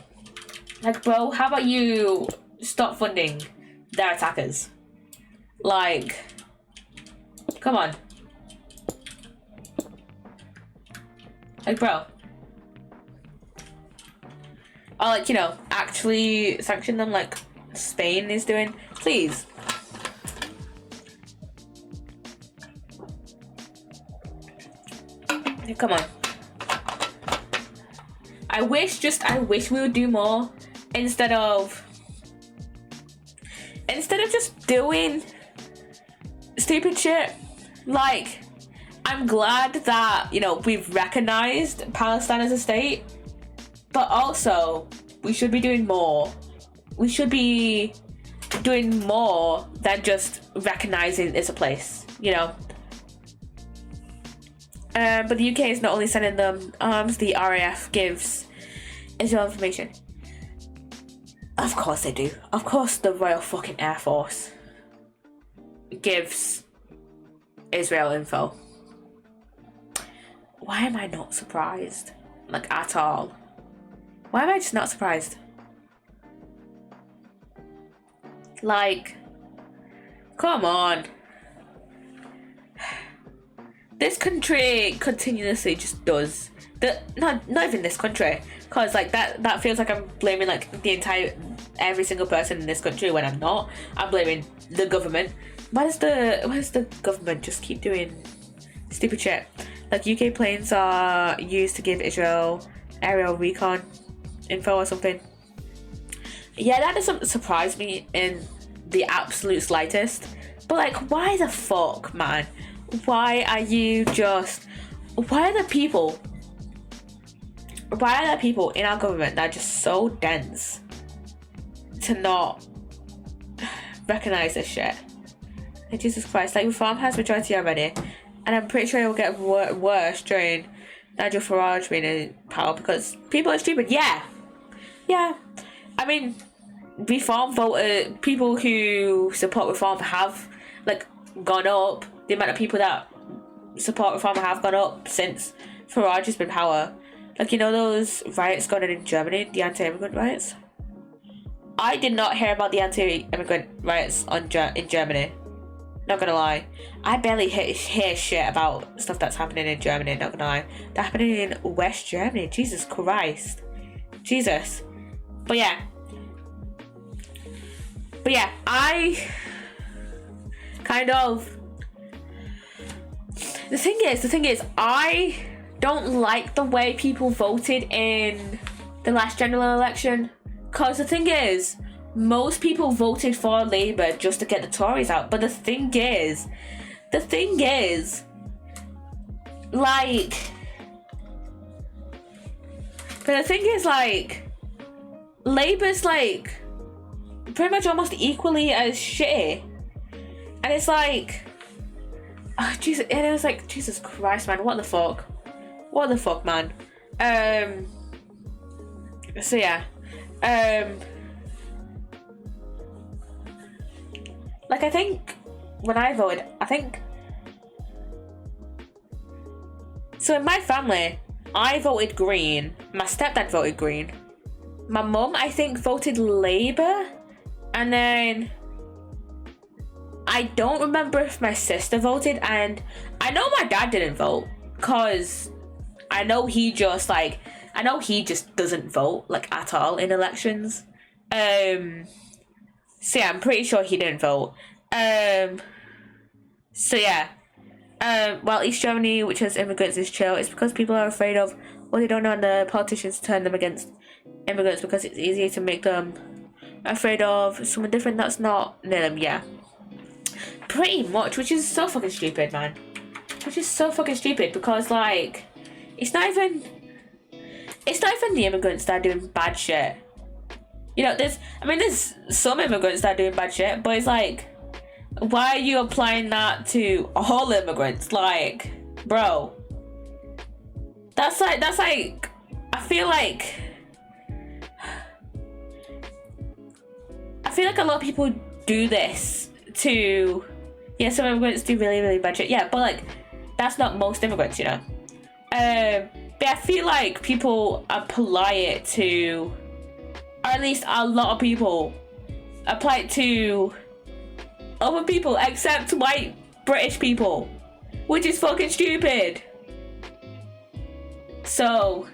Like, bro, how about you stop funding their attackers? Like, come on. Like, bro. Or, like, you know, actually sanction them like Spain is doing. Please. Come on. I wish we would do more instead of just doing stupid shit. Like, I'm glad that, you know, we've recognized Palestine as a state, but also we should be doing more. We should be doing more than just recognizing it's a place, you know. But the UK is not only sending them arms, the RAF gives Israel information. Of course they do. Of course the Royal fucking Air Force gives Israel info. Why am I not surprised? Like, at all? Why am I just not surprised? Like, come on. This country continuously just does not even this country, cause like that feels like I'm blaming like every single person in this country when I'm not. I'm blaming the government. Why does the government just keep doing stupid shit? Like, UK planes are used to give Israel aerial recon info or something. Yeah, that doesn't surprise me in the absolute slightest. But like, why the fuck, man? Why are there people in our government that are just so dense to not recognize this shit? Like, Jesus Christ, like, Reform has majority already, and I'm pretty sure it will get worse during Nigel Farage being in power because people are stupid. Yeah. I mean, Reform voted, people who support Reform have like gone up. The amount of people that support Reform have gone up since Farage has been in power. Like, you know those riots going on in Germany, the anti-immigrant riots? I did not hear about the anti-immigrant riots in Germany. Not gonna lie. I barely hear shit about stuff that's happening in Germany, not gonna lie. They're happening in West Germany. Jesus Christ. Jesus. But yeah, I kind of... The thing is, I don't like the way people voted in the last general election. Because the thing is, most people voted for Labour just to get the Tories out. But the thing is, Like, but the thing is, like, Labour's like pretty much almost equally as shitty, and it's like, oh, Jesus, and it was like, Jesus Christ, man, what the fuck, man. So yeah, like, I think when I voted, so in my family, I voted Green. My stepdad voted Green. My mum, I think, voted Labour. And then I don't remember if my sister voted. And I know my dad didn't vote. Because I know he just doesn't vote, like, at all in elections. So yeah, I'm pretty sure he didn't vote. So yeah. While East Germany, which has immigrants, is chill, it's because people are afraid of what they don't know, and the politicians turn them against immigrants because it's easier to make them afraid of someone different that's not near them. Yeah, pretty much, which is so fucking stupid, man. Which is so fucking stupid because, like, it's not even the immigrants that are doing bad shit. You know, there's some immigrants that are doing bad shit, but it's like, why are you applying that to all immigrants? Like, bro, that's like I feel like a lot of people do this to, yeah, some immigrants do really, really bad shit, yeah, but like, that's not most immigrants, you know. But I feel like people apply it to, or at least a lot of people apply it to other people except white British people, which is fucking stupid. So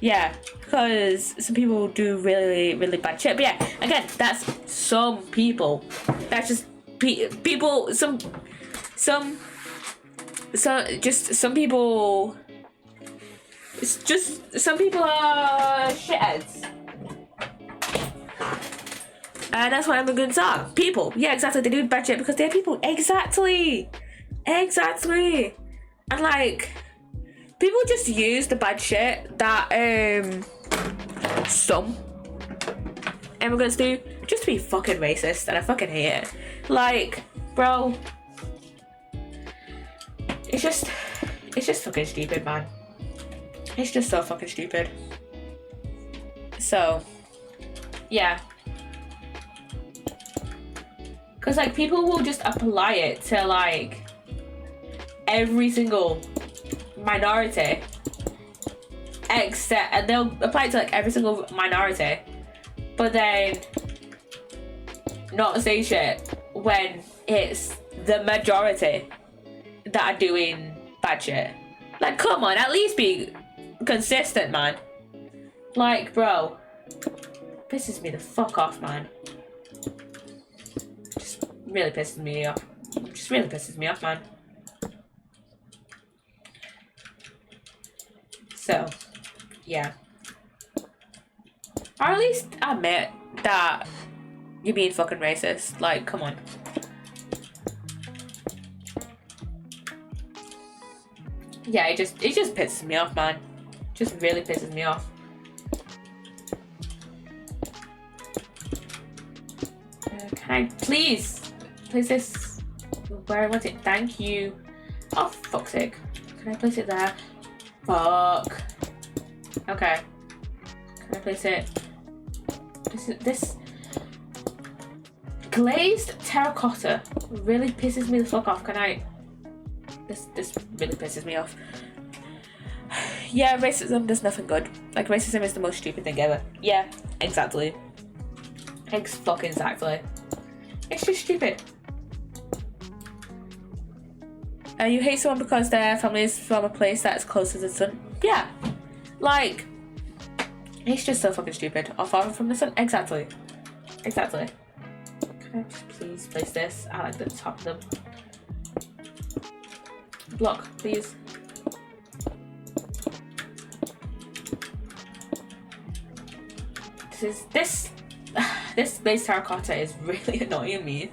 yeah, because some people do really, really bad shit. But yeah, again, that's some people. That's just people. Some people. It's just some people are shitheads. And that's what immigrants are. People. Yeah, exactly. They do bad shit because they're people. Exactly. And like, people just use the bad shit that some immigrants do just to be fucking racist, and I fucking hate it. Like, bro, it's just fucking stupid, man. It's just so fucking stupid. So yeah. Because, like, people will just apply it to, like, every single minority. And they'll apply it to, like, every single minority. But then not say shit when it's the majority that are doing bad shit. Like, come on, at least be consistent, man. Like, bro, pisses me the fuck off, man. Really pisses me off. Just really pisses me off, man. So, yeah. Or at least admit that you're being fucking racist. Like, come on. Yeah, it just pisses me off, man. Just really pisses me off. Can I please place this where I want it? Thank you. Oh, fuck's sake. Can I place it there? Fuck. Okay. Can I place it? This glazed terracotta really pisses me the fuck off. Can I? This really pisses me off. Yeah, racism does nothing good. Like, racism is the most stupid thing ever. Yeah, exactly. Fucking exactly. It's just stupid. You hate someone because their family is from a place that's closer to the sun. Yeah. Like, it's just so fucking stupid. Or far from the sun. Exactly. Can I just please place this at, like, the top of them? Block, please. This base terracotta is really annoying me.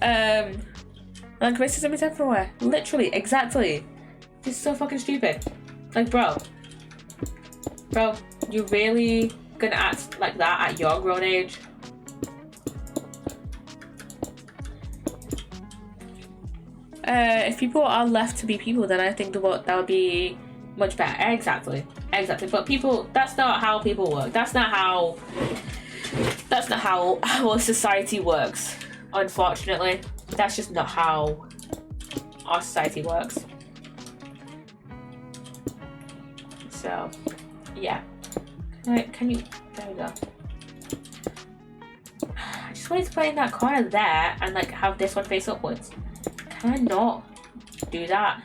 Like, racism is everywhere. Literally, exactly. Just so fucking stupid. Like, bro, you really gonna act like that at your grown age? If people are left to be people, then I think that would be much better. Exactly. But people, that's not how people work. That's not how our society works. Unfortunately, that's just not how our society works. So, yeah. Can you? There we go. I just wanted to put in that corner there and like have this one face upwards. Can I not do that?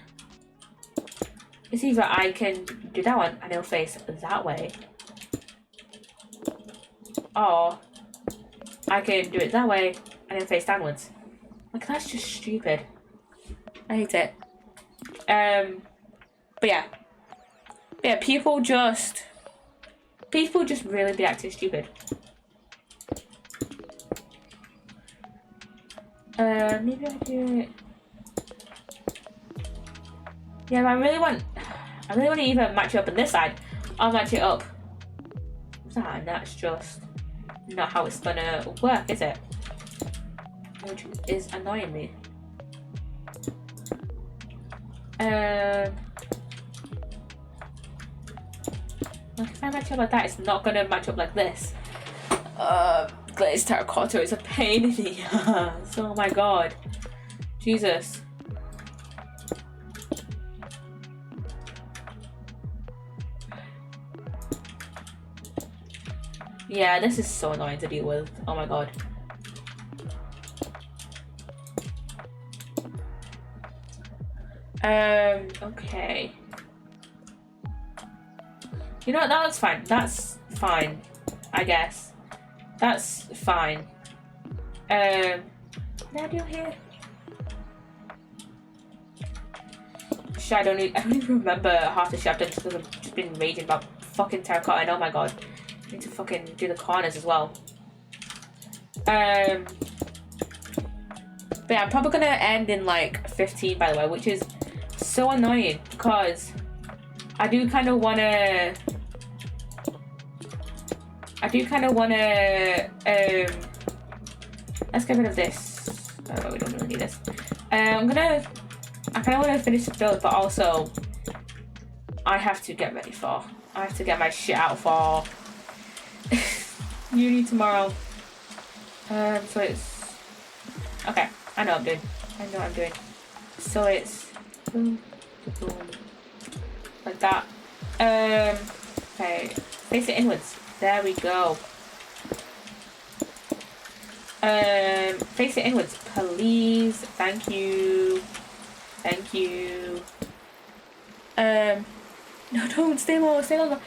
It's either I can do that one and it'll face that way, or I can do it that way and it'll face downwards. Like, that's just stupid. I hate it. But yeah, people just really be acting stupid. Maybe I do it. Yeah, but I really want to either match it up on this side or match it up. And that's just not how it's gonna work, is it? Which is annoying me. Like, if I match up like that, it's not gonna match up like this. Glazed terracotta is a pain in the ass. Oh my god. Jesus. Yeah, this is so annoying to deal with. Oh my god. Okay. You know what, that looks fine. That's fine, I guess. That's fine. What did I do here? Shit, I don't even remember half the shit I've done just because I've just been raging about fucking terracotta, and oh my god. I need to fucking do the corners as well. But yeah, I'm probably gonna end in like 15, by the way, which is so annoying because I do kind of wanna let's get rid of this. Oh, we don't really need this. I kind of want to finish the build, but also I have to get my shit out for uni tomorrow. So it's okay. I know what I'm doing. So it's boom, boom, like that. Okay, face it inwards. There we go. Face it inwards, please. Thank you. No, don't stay longer.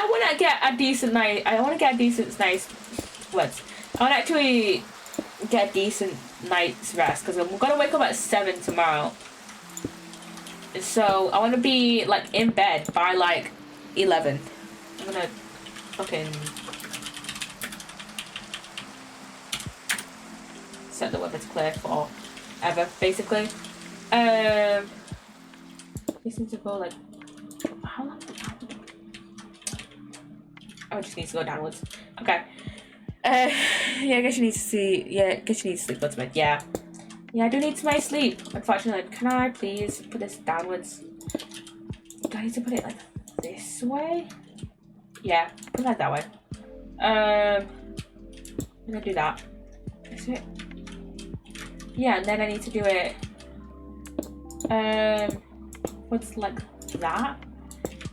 I want to get a decent nice words. I want to actually get a decent night's rest because I'm gonna wake up at 7 tomorrow. So I want to be like in bed by like 11. I'm gonna fucking set the weather to clear for ever, basically. This needs to go like how long? Oh, it just needs to go downwards. Okay. Yeah, I guess you need to see. Yeah, I guess you need to sleep. Go to bed. Yeah, I do need my sleep. Unfortunately, can I please put this downwards? Do I need to put it like this way? Yeah, put it like that way. I'm gonna do that. Is it? Yeah, and then I need to do it. What's like that?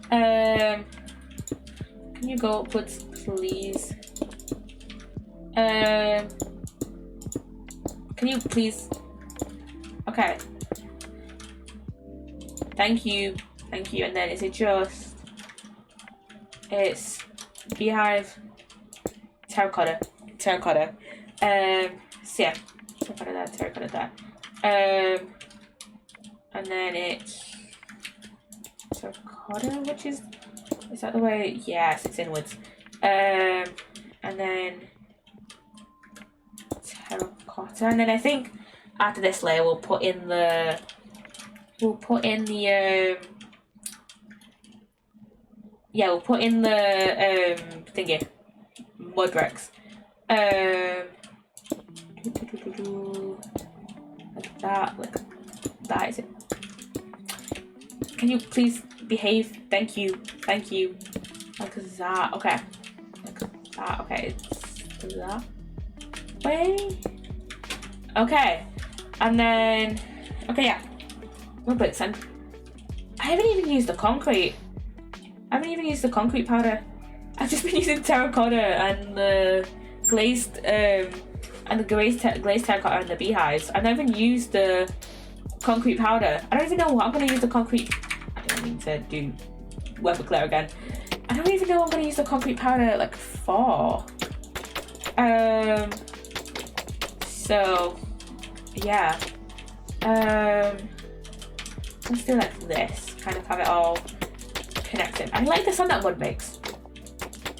Can you go upwards, please? Can you please? Okay. Thank you. And then is it just? It's beehive, terracotta. So yeah, terracotta there. And then it's terracotta, which is that the way? Yes, it's inwards. And then terracotta, and then I think after this layer we'll put in the yeah, we'll put in the thingy, mud bricks. Like that is it. Can you please behave? Thank you. Like that. Okay. Like that. Okay. It's that way. Okay. And then. Okay, yeah. Mud bricks. And I haven't even used the concrete. I haven't even used the concrete powder. I've just been using terracotta and the glazed glazed terracotta and the beehives. I've never used the concrete powder. I don't even know what I'm gonna use the concrete. I don't mean to do weather clear again. I don't even know what I'm gonna use the concrete powder like for. So yeah. Let's do like this. Kind of have it all connected. I like the sound that wood makes.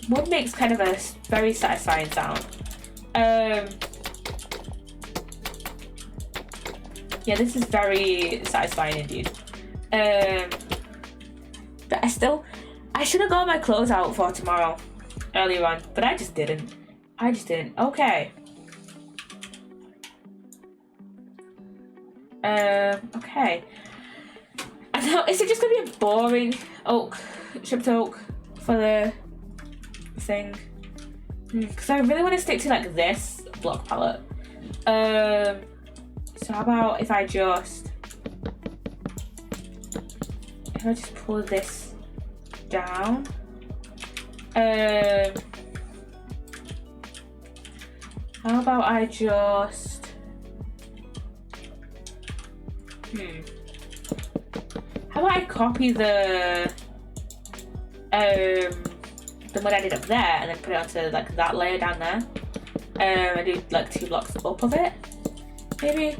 Wood makes kind of a very satisfying sound. Yeah, this is very satisfying indeed. But I should have got my clothes out for tomorrow earlier on, but I just didn't. Okay. Okay. And now, is it just gonna be a boring chipped oak for the thing? Because I really want to stick to like this block palette. So how about if I just pull this down? How about I just how about I copy the mud I did up there and then put it onto like that layer down there. I do like 2 blocks up of it, maybe.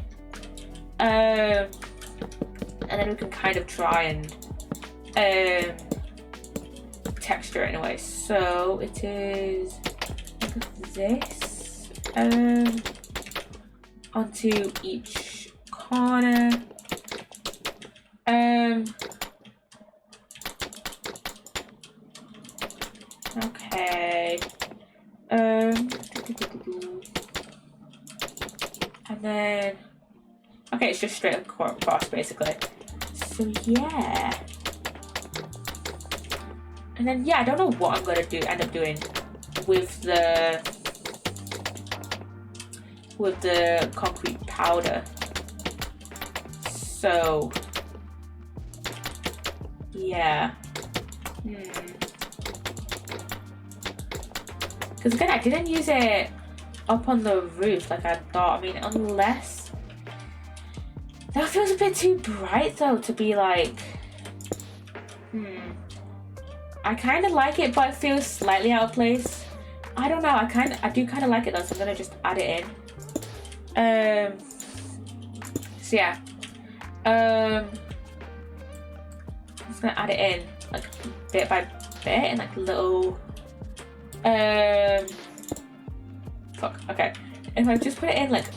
And then we can kind of try and texture it in a way. So it is like this onto each corner. Okay. And then okay, it's just straight across basically. So yeah. And then yeah, I don't know what I'm gonna end up doing with the concrete powder. So yeah. Because again, I didn't use it up on the roof like I thought. I mean, unless that feels a bit too bright though to be like. I kind of like it, but it feels slightly out of place. I don't know. I do kind of like it though, so I'm gonna just add it in. So yeah. I'm just gonna add it in like bit by bit in like little. Fuck. Okay. If I just put it in like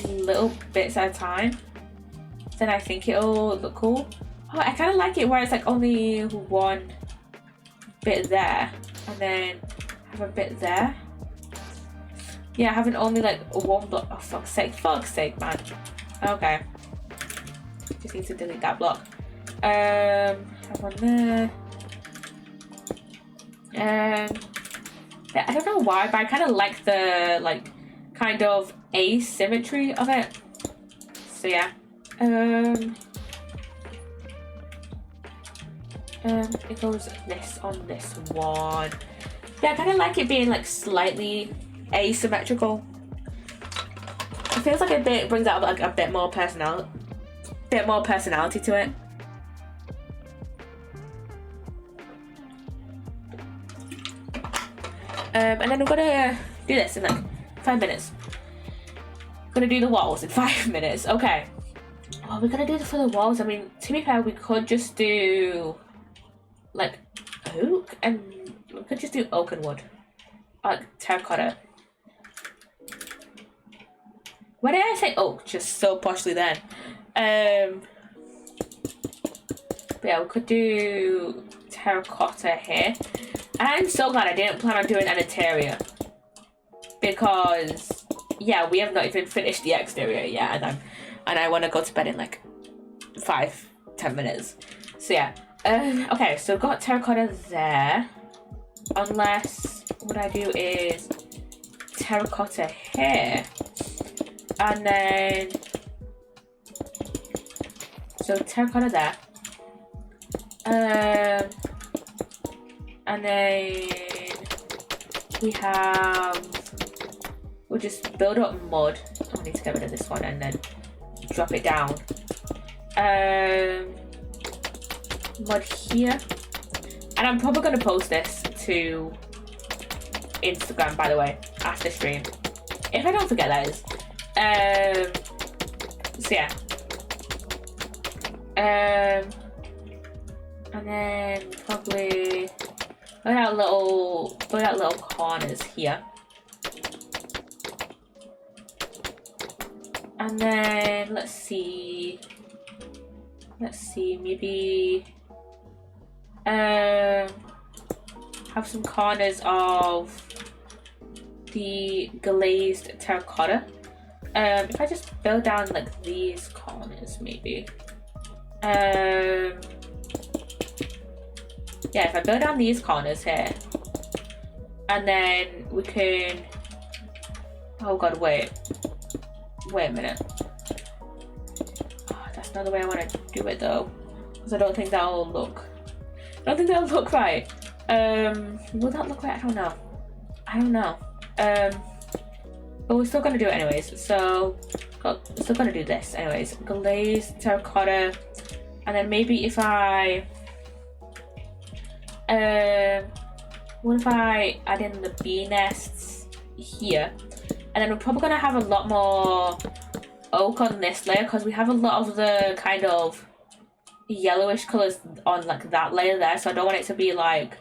little bits at a time, then I think it'll look cool. Oh, I kind of like it where it's like only one bit there and then have a bit there. Yeah, having only like one block. Oh, fuck's sake, man. Okay. Just need to delete that block. Have one there. I don't know why, but I kind of like the like kind of asymmetry of it. So yeah. It goes this on this one. Yeah, I kind of like it being like slightly asymmetrical. It feels like it brings out like a bit more personality to it. And then I'm gonna do this in like 5 minutes. I'm gonna do the walls in 5 minutes. Okay. Well, we're gonna do it for the walls. I mean, to be fair, we could just do like oak, and we could just do oak and wood, like terracotta. Why did I say oak just so poshly then? But yeah, we could do terracotta here. And I'm so glad I didn't plan on doing an interior. Because, yeah, we have not even finished the exterior yet. And I want to go to bed in like 5-10 minutes. So yeah. Okay, so got terracotta there. Unless what I do is terracotta here. And then... So terracotta there. And then we have... We'll just build up mud. I need to get rid of this one and then drop it down. Mud here. And I'm probably going to post this to Instagram, by the way, after stream. If I don't forget, that is. So yeah. And then probably put out little corners here. And then let's see, maybe have some corners of the glazed terracotta. If I just build down like these corners, maybe. Yeah, if I build down these corners here, and then we can. Oh god, wait a minute. Oh, that's not the way I want to do it though, because I don't think that'll look. Right. Will that look right? I don't know. But we're still gonna do it anyways. So we're still gonna do this anyways. Glazed terracotta, and then maybe if I what if I add in the bee nests here, and then we're probably gonna have a lot more oak on this layer because we have a lot of the kind of yellowish colors on like that layer there, so I don't want it to be like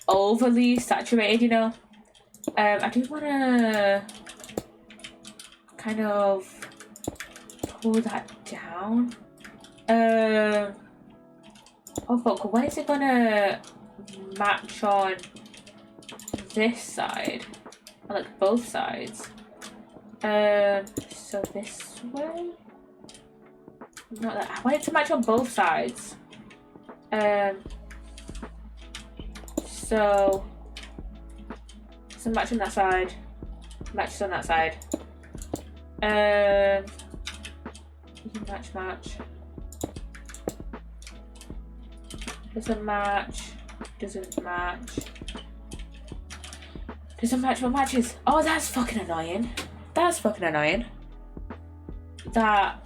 overly saturated, you know. I do want to kind of pull that down. Oh fuck, when is it gonna match on this side? Or like both sides? So this way? Not that. I want it to match on both sides. So match on that side. Matches on that side. Match. Doesn't match. Doesn't match. Doesn't match what matches. Oh, that's fucking annoying. That.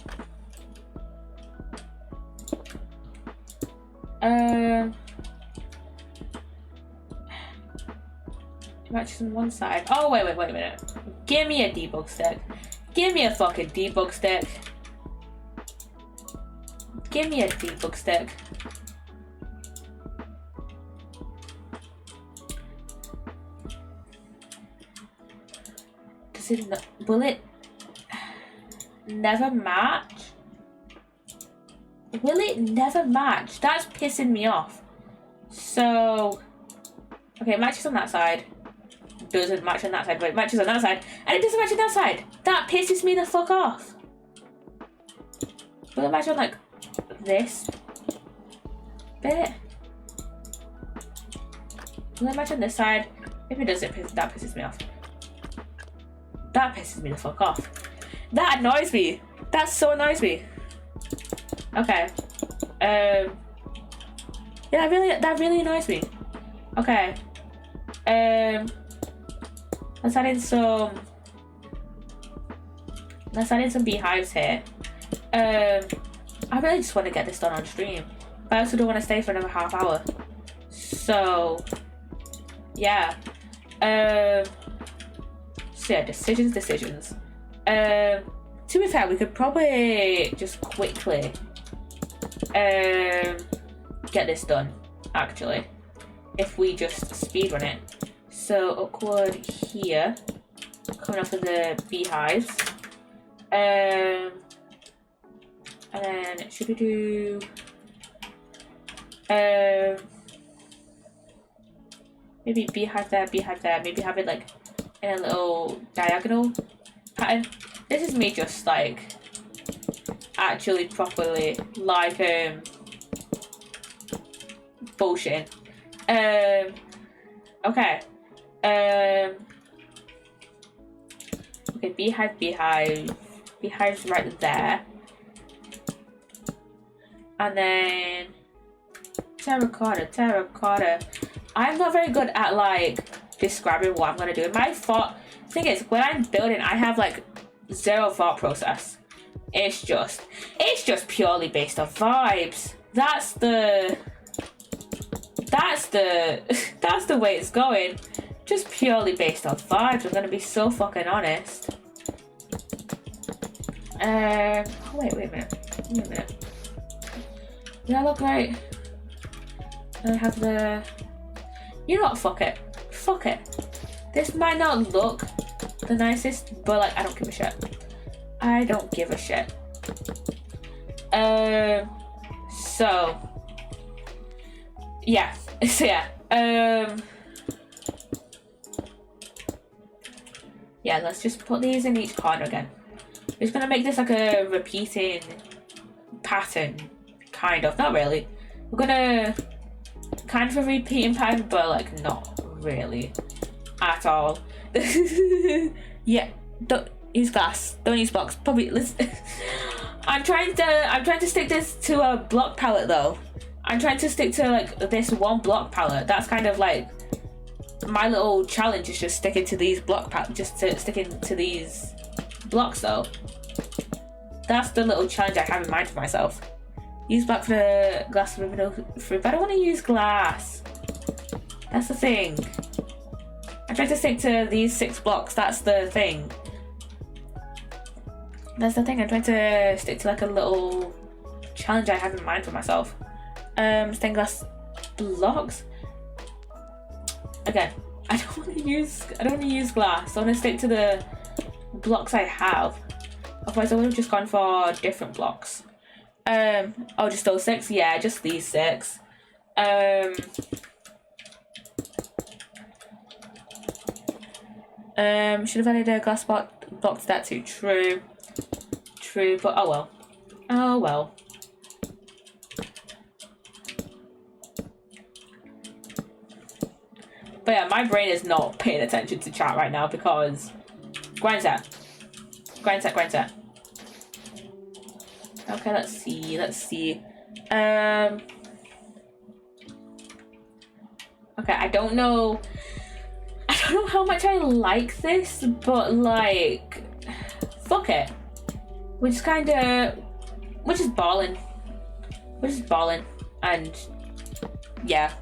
It matches on one side. Oh, wait a minute. Give me a debug stick. Give me a fucking debug stick. Give me a debug stick. Does it not, will it never match? Will it never match? That's pissing me off. So, okay, it matches on that side. Doesn't match on that side, but it matches on that side. And it doesn't match on that side. That pisses me the fuck off. Will it match on like this bit? Will it match on this side? If it doesn't, that pisses me off. That pisses me the fuck off. That annoys me. That so annoys me. Okay. Yeah, that really annoys me. Okay. Let's add in some beehives here. I really just want to get this done on stream, but I also don't want to stay for another half hour. So yeah. So yeah, decisions. To be fair, we could probably just quickly get this done, actually, if we just speedrun it. So upward here, coming off of the beehives. And then should we do Maybe beehive there, maybe have it like in a little diagonal pattern. This is me just like actually properly like bullshitting. Okay. Okay, beehive's right there. And then terracotta. I'm not very good at like describing what I'm gonna do. My thing is, when I'm building, I have like zero thought process. It's just purely based on vibes. That's the way it's going. Just purely based on vibes. I'm gonna be so fucking honest. Oh, wait a minute. Do I look right? I have the... You know what? Fuck it. This might not look the nicest, but like, I don't give a shit. So yeah. Yeah, let's just put these in each corner again. We're just gonna make this like a repeating pattern, kind of. Not really. We're gonna kind of a repeating pattern, but like not really at all. Yeah, don't use glass. Don't use blocks. Probably. Listen. I'm trying to stick this to a block palette though. I'm trying to stick to like this one block palette. That's kind of like my little challenge, is just sticking to these sticking to these blocks though. That's the little challenge I have in mind for myself. Use black for the glass for fruit, but I don't want to use glass. That's the thing. I tried to stick to these 6 blocks. That's the thing. I'm trying to stick to like a little challenge I have in mind for myself. Stained glass blocks. Again, I don't want to use glass. I want to stick to the blocks I have. Otherwise, I would have just gone for different blocks. Oh, just those 6? Yeah, just these 6. Should have added a glass block to that too. True, but oh well. But yeah, my brain is not paying attention to chat right now because grind set. Okay, let's see. Okay, I don't know how much I like this, but like, fuck it. We're just balling, and yeah.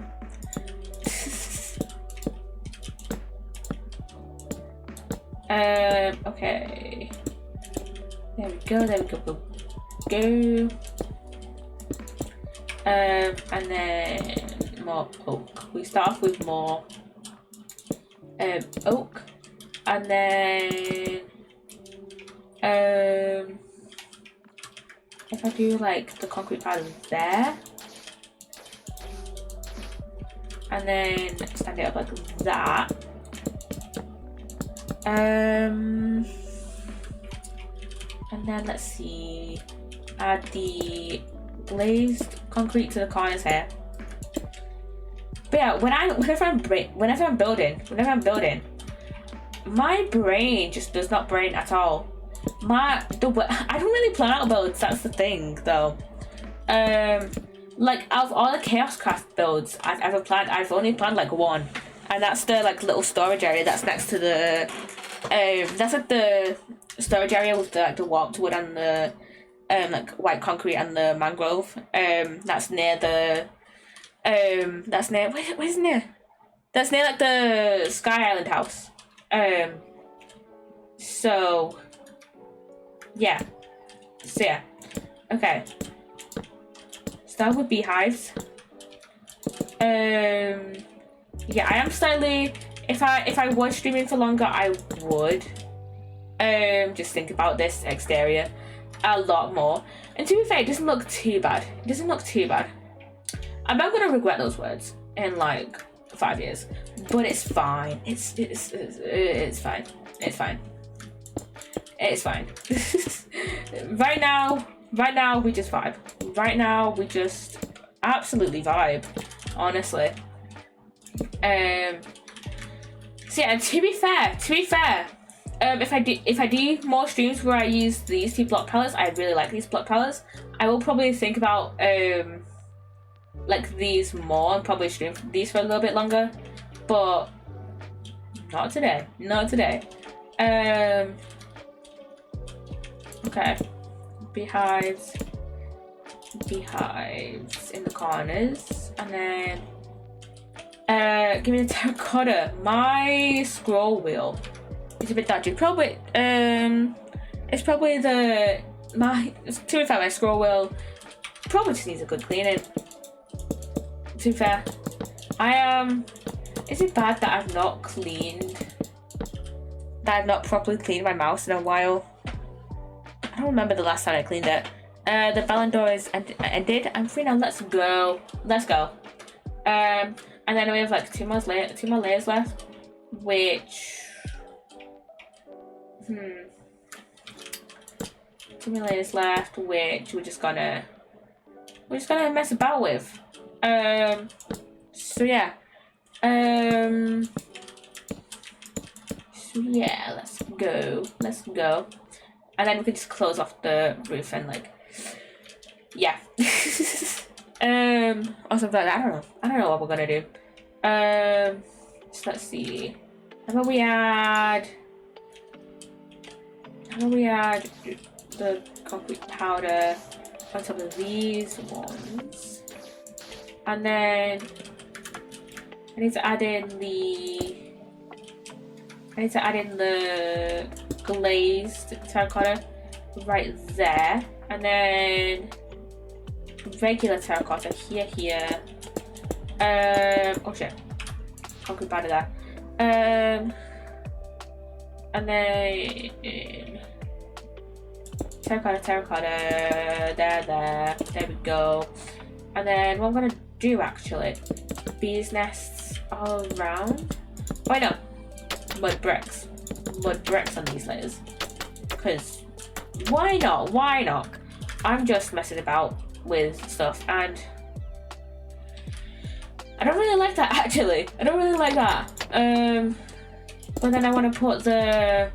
Okay. There we go. And then more oak. We start off with more oak, and then if I do like the concrete pattern there, and then stand it up like that. And then let's see, add the glazed concrete to the corners here. But yeah, whenever I'm building, my brain just does not brain at all. I don't really plan out builds. That's the thing, though. Like out of all the Chaos Craft builds I've ever planned, I've only planned like one, and that's the like little storage area that's next to the. That's like the storage area with the warped wood and the like white concrete and the mangrove. That's near the. That's near. Where's near? That's near like the Sky Island house. So yeah. Okay. Start with beehives. Yeah, I am slightly. If I was streaming for longer, I would just think about this exterior a lot more. And to be fair, it doesn't look too bad. I'm not gonna regret those words in like 5 years, but it's fine. It's fine. It's fine. It's fine. Right now we just vibe. Right now we just absolutely vibe. Honestly. So yeah, to be fair, if I do more streams where I use these two block palettes, I really like these block palettes. I will probably think about like these more and probably stream these for a little bit longer, but not today. Not today. Okay, beehives in the corners, and then give me the terracotta. My scroll wheel is a bit dodgy. Probably it's probably to be fair, my scroll wheel probably just needs a good cleaning. To be fair, is it bad that I've not properly cleaned my mouse in a while? I don't remember the last time I cleaned it. The Ballon d'Or is ended. I'm free now. Let's go. And then we have like two more layers left, which 2 more layers left, which we're just gonna mess about with. So yeah. So yeah, let's go. And then we can just close off the roof and like, yeah. Or something like that. I don't know what we're gonna do. So let's see. How about we add the concrete powder on top of these ones, and then I need to add in the glazed terracotta right there, and then regular terracotta here. Oh shit, concrete powder there. And then terracotta there we go. And then what I'm gonna do actually, bees nests all around. Why not mud bricks on these layers, because why not? I'm just messing about with stuff, and I don't really like that actually. I don't really like that. But then I want to put the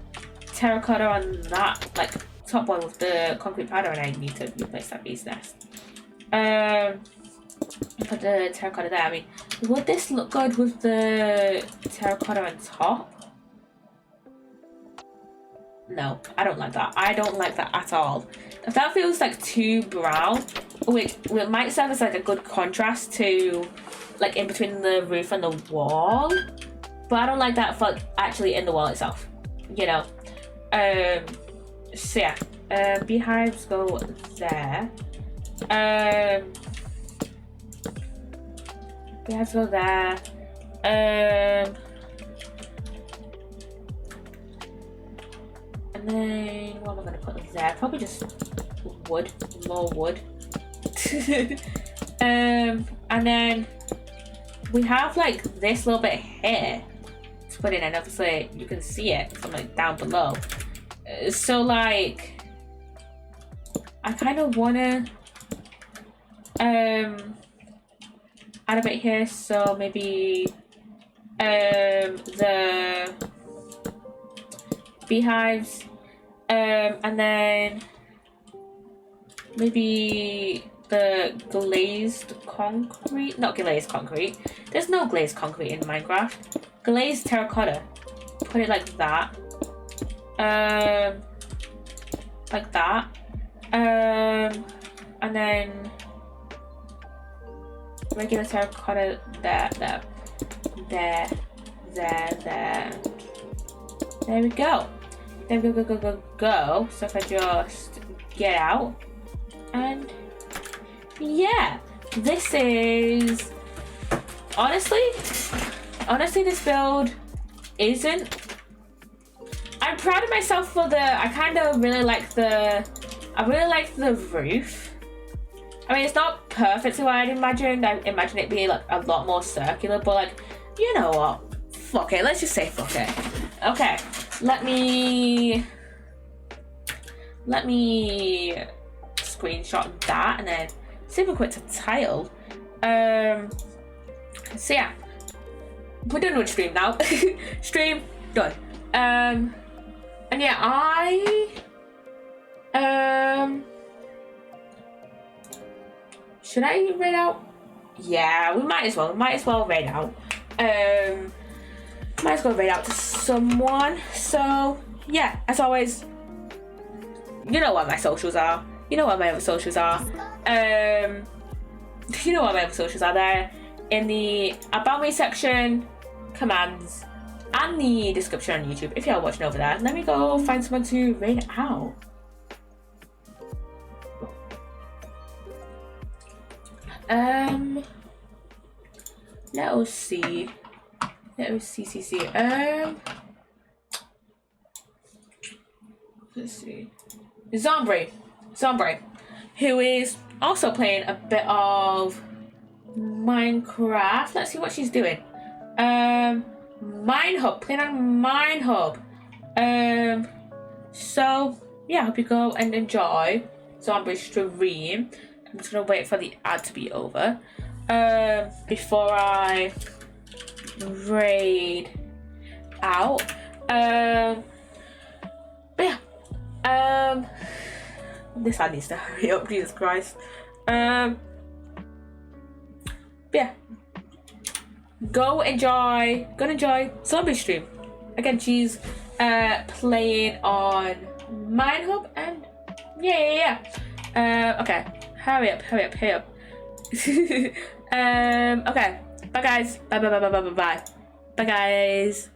terracotta on that like top one with the concrete powder, and I need to replace that bee's nest. Put the terracotta there. I mean, would this look good with the terracotta on top? No, I don't like that. I don't like that at all. That feels like too brown, which might serve as like a good contrast to like in between the roof and the wall, but I don't like that for actually in the wall itself, you know. So yeah, beehives go there. Beehives go there. And then what am I gonna put there? Probably just wood, more wood. And then we have like this little bit here to put in, and obviously you can see it from like down below. So like I kind of wanna add a bit here, so maybe the beehives, and then maybe the glazed concrete, not glazed concrete, there's no glazed concrete in Minecraft, glazed terracotta, put it like that, and then regular terracotta there we go. Then go. So if I just get out, and yeah, this is honestly this build isn't. I'm proud of myself for I really like the roof. I mean, it's not perfectly what I'd imagined. I imagine it being like a lot more circular, but like, you know what? Fuck it. Let's just say fuck it. Okay, let me screenshot that and then super quick to tile. So yeah, we're done with stream now. Stream done. And yeah, should I raid out? Yeah, we might as well. We might as well raid out. Might as well raid out to someone. So yeah, as always, you know what my socials are. You know what my other socials are. You know what my other socials are there in the About Me section, commands, and the description on YouTube if you're watching over there. Let me go find someone to raid out. Let us see. Let's see. Zombie, who is also playing a bit of Minecraft. Let's see what she's doing. Minehub, playing on Minehub. So yeah, I hope you go and enjoy Zombie stream. I'm just gonna wait for the ad to be over before I raid out. But yeah, this ad needs to hurry up. Jesus Christ. But yeah, go enjoy Zombie stream. Again, she's playing on Minehub and yeah. Okay, hurry up. Okay, bye guys. Bye guys.